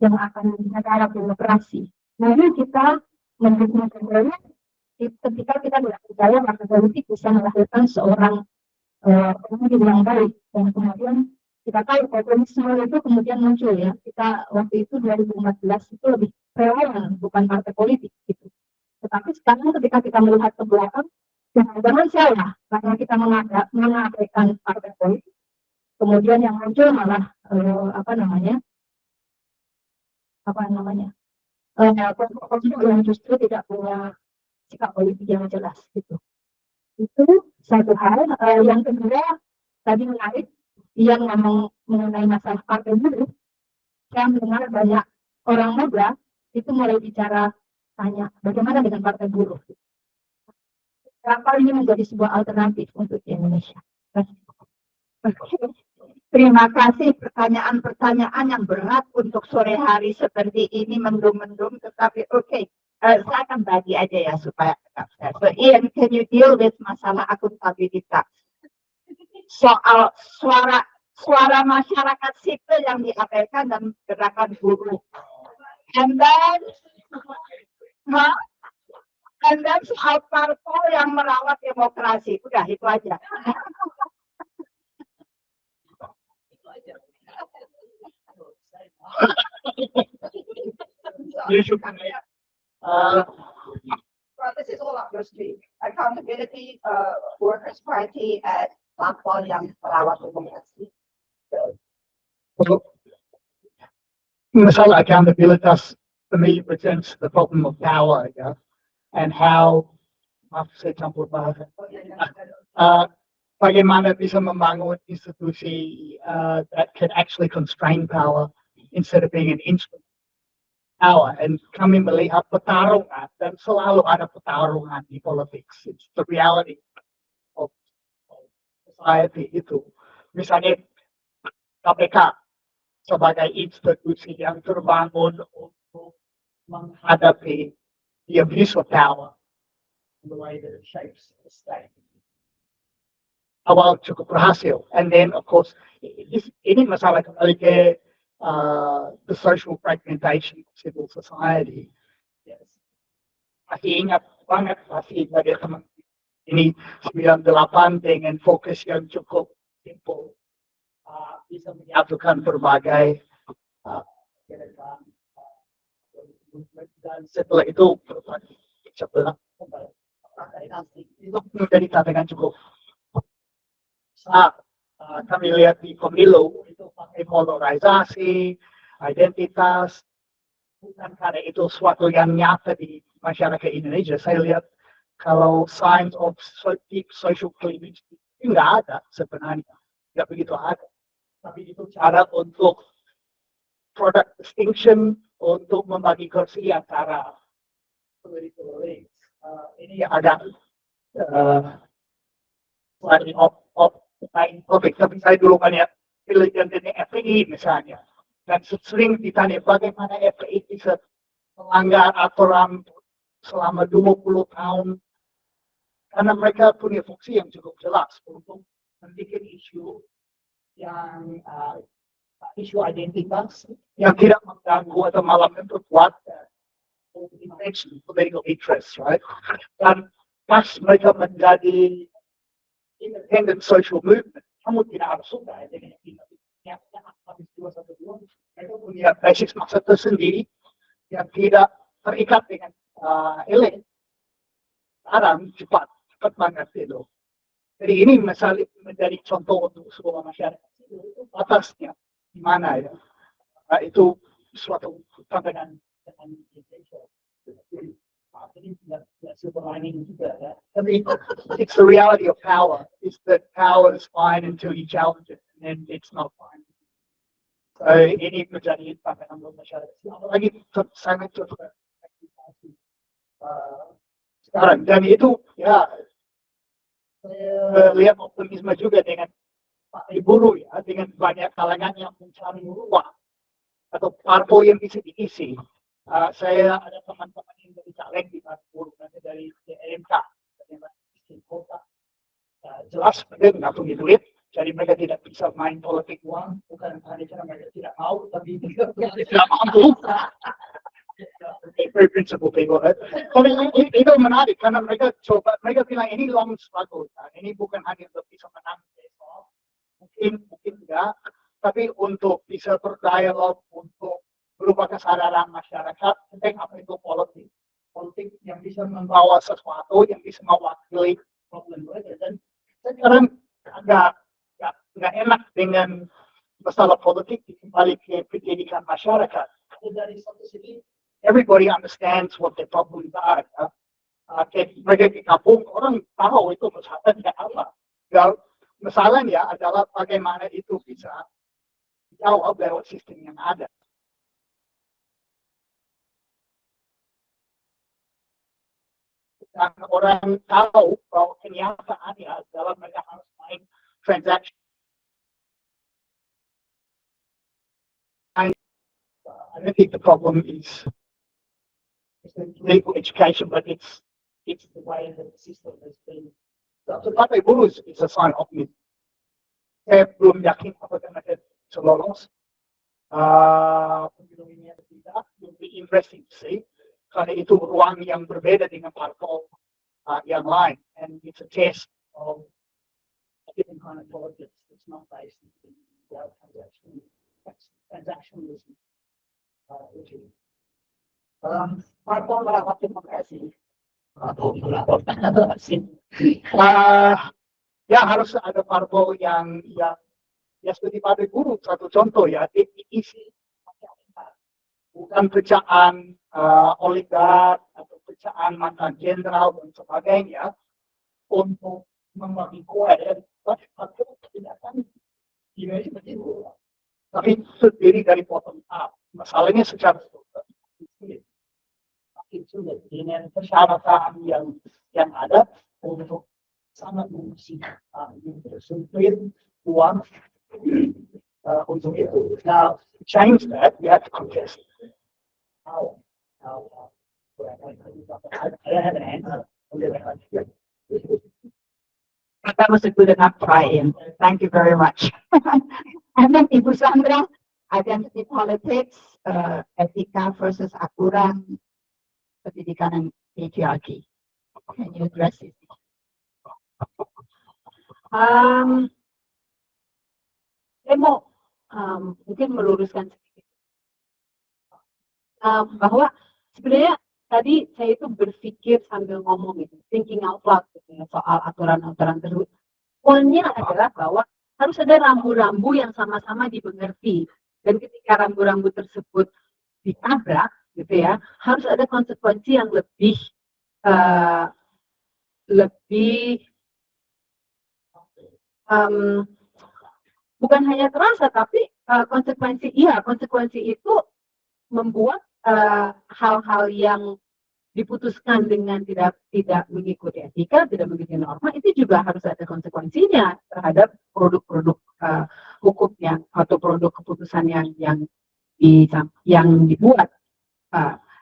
yang akan negara demokrasi. Lalu kita mendukung kontrolnya ketika kita tidak percaya partai politik bisa melahirkan seorang pemimpin yang baik, dan kemudian kita tahu populisme itu kemudian muncul ya. Kita waktu itu 2014 itu lebih relawan bukan partai politik gitu. Tetapi sekarang ketika kita melihat ke belakang, jangan-jangan salah karena kita mengabaikan partai politik. Kemudian yang muncul malah kelompok-kelompok yang justru tidak punya sikap politik yang jelas gitu. Itu satu hal. Yang kedua tadi menarik yang ngomong mengenai masalah partai buruh. Saya mendengar banyak orang muda itu mulai bicara tanya bagaimana dengan partai buruh. Kenapa ini menjadi sebuah alternatif untuk Indonesia? Terima kasih pertanyaan-pertanyaan yang berat untuk sore hari seperti ini mendung-mendung, tetapi oke. Saya akan bagi aja ya supaya so Ian, can you deal with masalah akuntabilitas soal suara masyarakat sipil yang diabaikan dan gerakan buruh, and then soal parpol yang merawat demokrasi. Udah itu aja. This is all up your street. Accountability, Workers' Party, and parpol yang merawat demokrasi. Masalah accountabilitas for me presents the problem of power, yeah, and how saya campur bahasa. Bagaimana bisa membangun institusi that can actually constrain power instead of being an instrument power. And kami melihat pertarungan dan selalu ada pertarungan di politics. It's the reality of society itu. Misalnya KPK sebagai institusi yang terbangun untuk menghadapi the abuse of power, the way that it shapes the state. Awal cukup berhasil, and then of course ini masalah kembali ke the social fragmentation of civil society. Yes. Masih ingat banget masih bagi teman ini 98 dengan fokus yang cukup simple, bisa menyatukan berbagai dan setelah itu itu menjadi tantangan cukup besar. Kami lihat di pemilu itu pakai polarisasi, identitas, bukan karena itu suatu yang nyata di masyarakat Indonesia. Saya lihat kalau signs of deep social cleavage itu nggak ada sebenarnya, nggak begitu ada. Tapi itu cara untuk product distinction, untuk membagi kursi antara political elites. Ini agak topik, tapi saya dulu kan ya pilihan dari FPI misalnya, dan sering ditanya bagaimana FPI bisa melanggar aturan selama 20 tahun karena mereka punya fungsi yang cukup jelas untuk membuat isu yang isu identitas yang tidak mengganggu atau malah memperkuat political interest, right? Dan pas mereka menjadi independent social movement, kamu tidak harus suka dengan yang habis 212, mereka punya basis masa tersendiri yang tidak terikat dengan elit. Sekarang cepat banget itu. Jadi ini misalnya menjadi contoh untuk sebuah masyarakat itu batasnya di mana ya. Itu suatu tantangan dengan Indonesia. Jadi tidak silver lining juga ya. Tapi it's the reality of power. Is that power is fine until you challenge it, and then it's not fine. So ini menjadi tantangan untuk masyarakat. Apalagi sangat cepat sekarang. Dan itu ya saya lihat optimisme juga dengan partai buruh ya, dengan banyak kalangan yang mencari ruang atau parpol yang bisa diisi. Saya ada teman-teman yang dari caleg di partai buruh, nanti dari LMK, dari kota. Jelas mereka nggak punya duit, jadi mereka tidak bisa main politik uang, bukan hanya karena mereka tidak mau, tapi tidak mampu. Very principled people. Tapi itu menarik karena mereka bilang ini long struggle, kan? Ini bukan hanya untuk bisa menang besok, mungkin enggak, tapi untuk bisa berdialog, untuk berubah kesadaran masyarakat tentang apa itu politik yang bisa membawa sesuatu, yang bisa mewakili problem mereka. Dan sekarang agak enak dengan masalah politik kembali ke pendidikan masyarakat. Dari satu segi everybody understands what their problems are. Mereka di kampung, orang tahu itu masalahnya apa. Masalahnya adalah bagaimana itu bisa dijawab lewat sistem yang ada. Dan orang tahu bahwa kenyataannya adalah mereka harus main transaction. I don't think the problem is legal education, but it's the way that the system has been. So partai buruh is a sign of optimism. Saya belum yakin apakah mereka bisa lolos. Pemilu ini atau tidak, will be interesting to see. Karena itu ruang yang berbeda dengan parpol yang lain, and it's a test of a different kind of politics. It's not based on transactionalism. Parpol merawat demokrasi. Ya harus ada parpol yang ya seperti partai buruh, satu contoh ya, diisi bukan pecahan oligark atau pecahan mantan jenderal dan sebagainya untuk membagi kue. Parpol tidak akan dimiliki seperti itu, tapi terdiri dari bottom up. Masalahnya secara struktur sulit dengan persyaratan yang ada untuk sangat mengisi sempit uang untuk itu. Now, to change that, we have to contest. How? I don't have an answer. That was a good enough try-in. Thank you very much. And then Ibu Sandra, identity politics, etika versus aturan, pendidikan dan patriarchy. Can you address it? Saya mau mungkin meluruskan sedikit bahwa sebenarnya tadi saya itu berpikir sambil ngomong gitu, thinking out loud gitu ya, soal aturan-aturan tersebut. Poinnya adalah bahwa harus ada rambu-rambu yang sama-sama dimengerti, dan ketika rambu-rambu tersebut ditabrak gitu ya, harus ada konsekuensi yang lebih bukan hanya terasa, tapi konsekuensi itu membuat hal-hal yang diputuskan dengan tidak mengikuti etika, tidak mengikuti norma, itu juga harus ada konsekuensinya terhadap produk-produk hukumnya atau produk keputusan yang dibuat.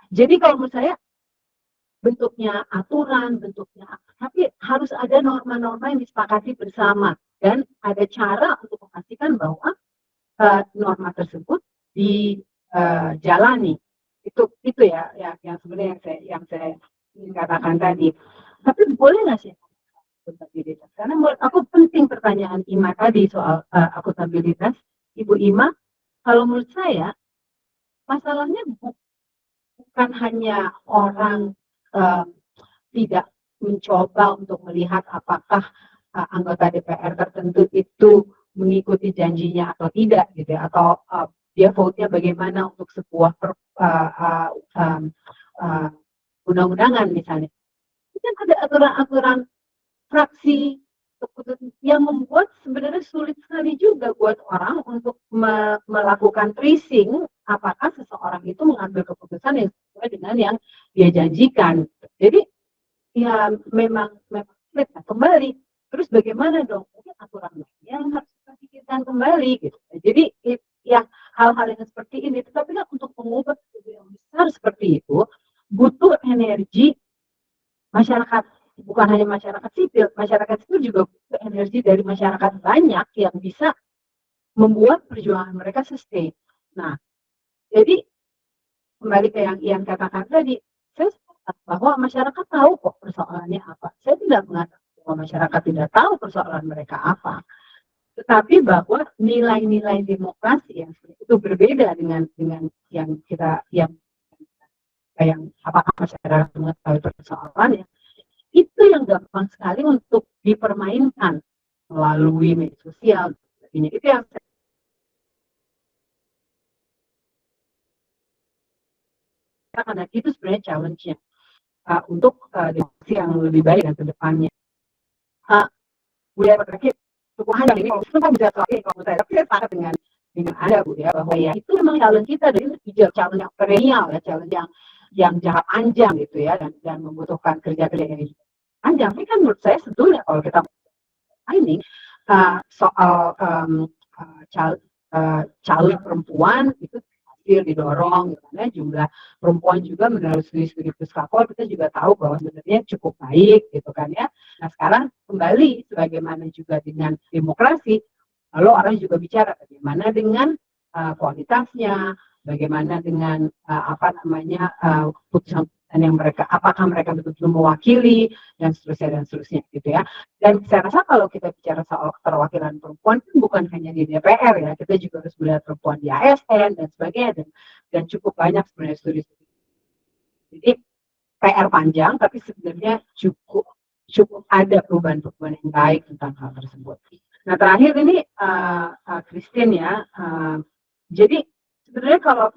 Jadi kalau menurut saya bentuknya aturan, bentuknya apa. Tapi harus ada norma-norma yang disepakati bersama dan ada cara untuk memastikan bahwa norma tersebut dijalani. Itu ya yang sebenarnya yang saya ingin katakan tadi. Tapi boleh nggak sih akuntabilitas? Karena menurut aku penting pertanyaan Ima tadi soal akuntabilitas, Ibu Ima. Kalau menurut saya masalahnya bukan hanya orang tidak mencoba untuk melihat apakah anggota DPR tertentu itu mengikuti janjinya atau tidak gitu ya, atau dia vote-nya bagaimana untuk sebuah undang-undangan misalnya. Itu kan ada aturan-aturan fraksi yang membuat sebenarnya sulit sekali juga buat orang untuk melakukan tracing apakah seseorang itu mengambil keputusan yang sesuai dengan yang dia janjikan. Jadi ya memang sulit. Nah, kembali terus bagaimana dong? Mungkin aturan yang harus kita pikirkan kembali gitu. Jadi yang hal-hal yang seperti ini, tetapi kan untuk mengubah yang besar seperti itu butuh energi masyarakat, bukan hanya masyarakat sipil juga butuh energi dari masyarakat banyak yang bisa membuat perjuangan mereka sustain. Nah, jadi kembali ke yang Ian katakan tadi, saya sepakat bahwa masyarakat tahu kok persoalannya apa. Saya tidak mengatakan bahwa masyarakat tidak tahu persoalan mereka apa, tetapi bahwa nilai-nilai demokrasi yang itu berbeda dengan yang kita yang apakah masyarakat mengetahui persoalannya, itu yang gampang sekali untuk dipermainkan melalui media sosial. Itu yang saya katakan, itu sebenarnya challenge-nya untuk demokrasi yang lebih baik dan kedepannya. Budaya terakhir cukup hanya ini kalau bisa kalau saya tapi saya sepakat dengan Anda Bu ya, bahwa ya itu memang challenge kita dari challenge yang perennial ya, challenge yang jangka panjang gitu ya, dan membutuhkan kerja-kerja yang panjang. Tapi kan menurut saya sebetulnya kalau kita ini soal caleg perempuan itu hasil didorong karena jumlah perempuan juga menurut studi Puskapol kita juga tahu bahwa sebenarnya cukup baik gitu kan ya. Nah sekarang kembali sebagaimana juga dengan demokrasi, lalu orang juga bicara bagaimana dengan kualitasnya, bagaimana dengan putusan yang mereka, apakah mereka betul-betul mewakili dan seterusnya gitu ya. Dan saya rasa kalau kita bicara soal keterwakilan perempuan bukan hanya di DPR ya, kita juga harus melihat perempuan di ASN dan sebagainya, dan cukup banyak sebenarnya studi-studi. Jadi PR panjang, tapi sebenarnya cukup ada perubahan-perubahan yang baik tentang hal tersebut. Nah terakhir ini Christine ya, jadi sebenarnya kalau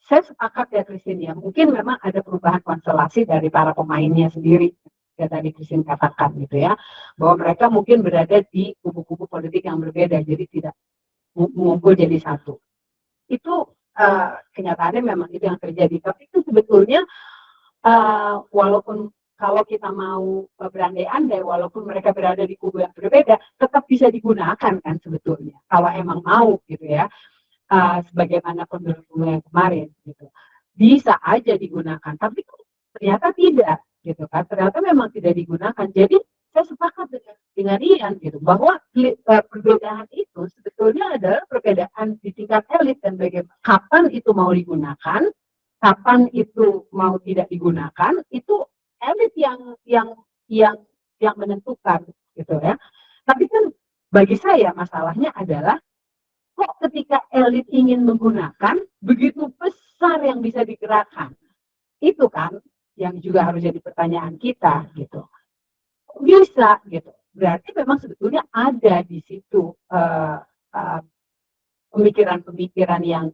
saya sepakat ya Christine ya, mungkin memang ada perubahan konstelasi dari para pemainnya sendiri. Ya tadi Christine katakan gitu ya, bahwa mereka mungkin berada di kubu-kubu politik yang berbeda, jadi tidak mengumpul jadi satu. Itu kenyataannya memang itu yang terjadi. Tapi itu sebetulnya walaupun kalau kita mau berandai-andai, walaupun mereka berada di kubu yang berbeda, tetap bisa digunakan kan sebetulnya. Kalau emang mau gitu ya. Sebagaimana pemilu yang kemarin gitu, bisa aja digunakan, tapi ternyata tidak gitu kan, ternyata memang tidak digunakan. Jadi saya sepakat dengan Ian gitu, bahwa perbedaan itu sebetulnya adalah perbedaan di tingkat elit, dan bagaimana kapan itu mau digunakan, kapan itu mau tidak digunakan, itu elit yang menentukan gitu ya. Tapi kan bagi saya masalahnya adalah kok ketika elit ingin menggunakan, begitu besar yang bisa digerakkan. Itu kan yang juga harus jadi pertanyaan kita gitu. Bisa gitu. Berarti memang sebetulnya ada di situ pemikiran-pemikiran yang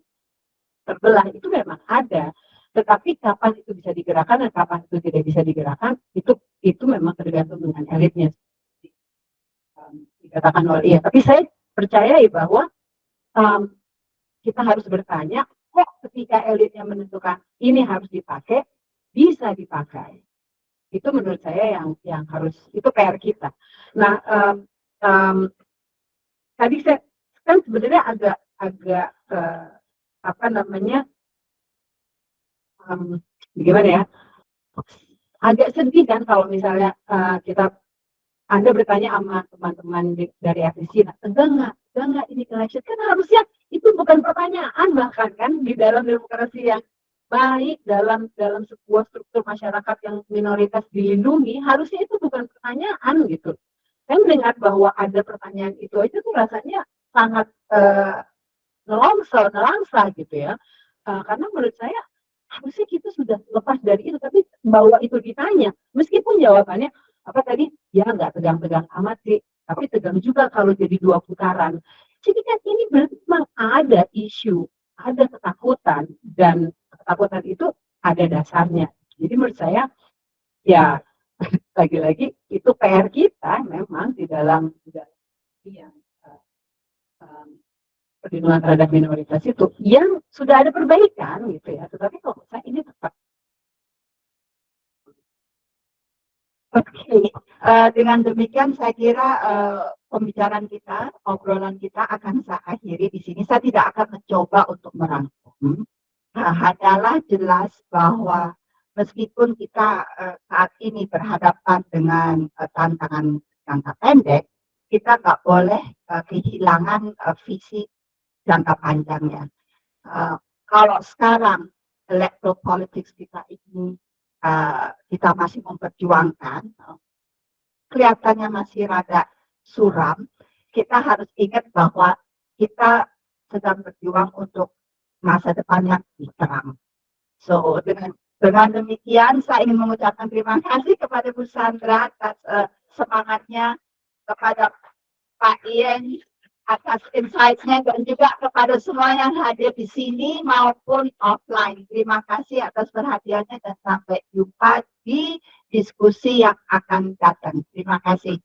terbelah itu memang ada. Tetapi kapan itu bisa digerakkan dan kapan itu tidak bisa digerakkan, itu memang tergantung dengan elitnya. Dikatakan oleh iya. Tapi saya percayai bahwa kita harus bertanya, kok ketika elitnya menentukan ini harus dipakai, bisa dipakai. Itu menurut saya yang harus, itu PR kita. Nah, tadi saya kan sebenarnya agak bagaimana ya, agak sedih kan kalau misalnya Anda bertanya sama teman-teman dari FEC, enggak ini election, kan harusnya itu bukan pertanyaan, bahkan kan di dalam demokrasi yang baik, dalam sebuah struktur masyarakat yang minoritas dilindungi, harusnya itu bukan pertanyaan gitu. Saya mendengar bahwa ada pertanyaan itu aja tuh rasanya sangat nelangsa gitu ya. Karena menurut saya harusnya kita sudah lepas dari itu, tapi bahwa itu ditanya, meskipun jawabannya apa tadi, ya nggak tegang-tegang amat sih, tapi tegang juga kalau jadi 2 putaran. Jadi kan ini berarti memang ada isu, ada ketakutan, dan ketakutan itu ada dasarnya. Jadi menurut saya, ya lagi-lagi itu PR kita memang di dalam yang perlindungan terhadap minoritas itu yang sudah ada perbaikan gitu ya, tetapi kalau saya ini tetap Oke, dengan demikian saya kira pembicaraan kita, obrolan kita akan saya akhiri di sini. Saya tidak akan mencoba untuk merangkum. Adalah jelas bahwa meskipun kita saat ini berhadapan dengan tantangan jangka pendek, kita nggak boleh kehilangan visi jangka panjangnya. Kalau sekarang electoral politics kita ini kita masih memperjuangkan, kelihatannya masih rada suram, kita harus ingat bahwa kita sedang berjuang untuk masa depan yang terang. So dengan demikian saya ingin mengucapkan terima kasih kepada Bu Sandra atas semangatnya, kepada Pak Ian atas insight-nya, dan juga kepada semua yang hadir di sini maupun offline. Terima kasih atas perhatiannya dan sampai jumpa di diskusi yang akan datang. Terima kasih.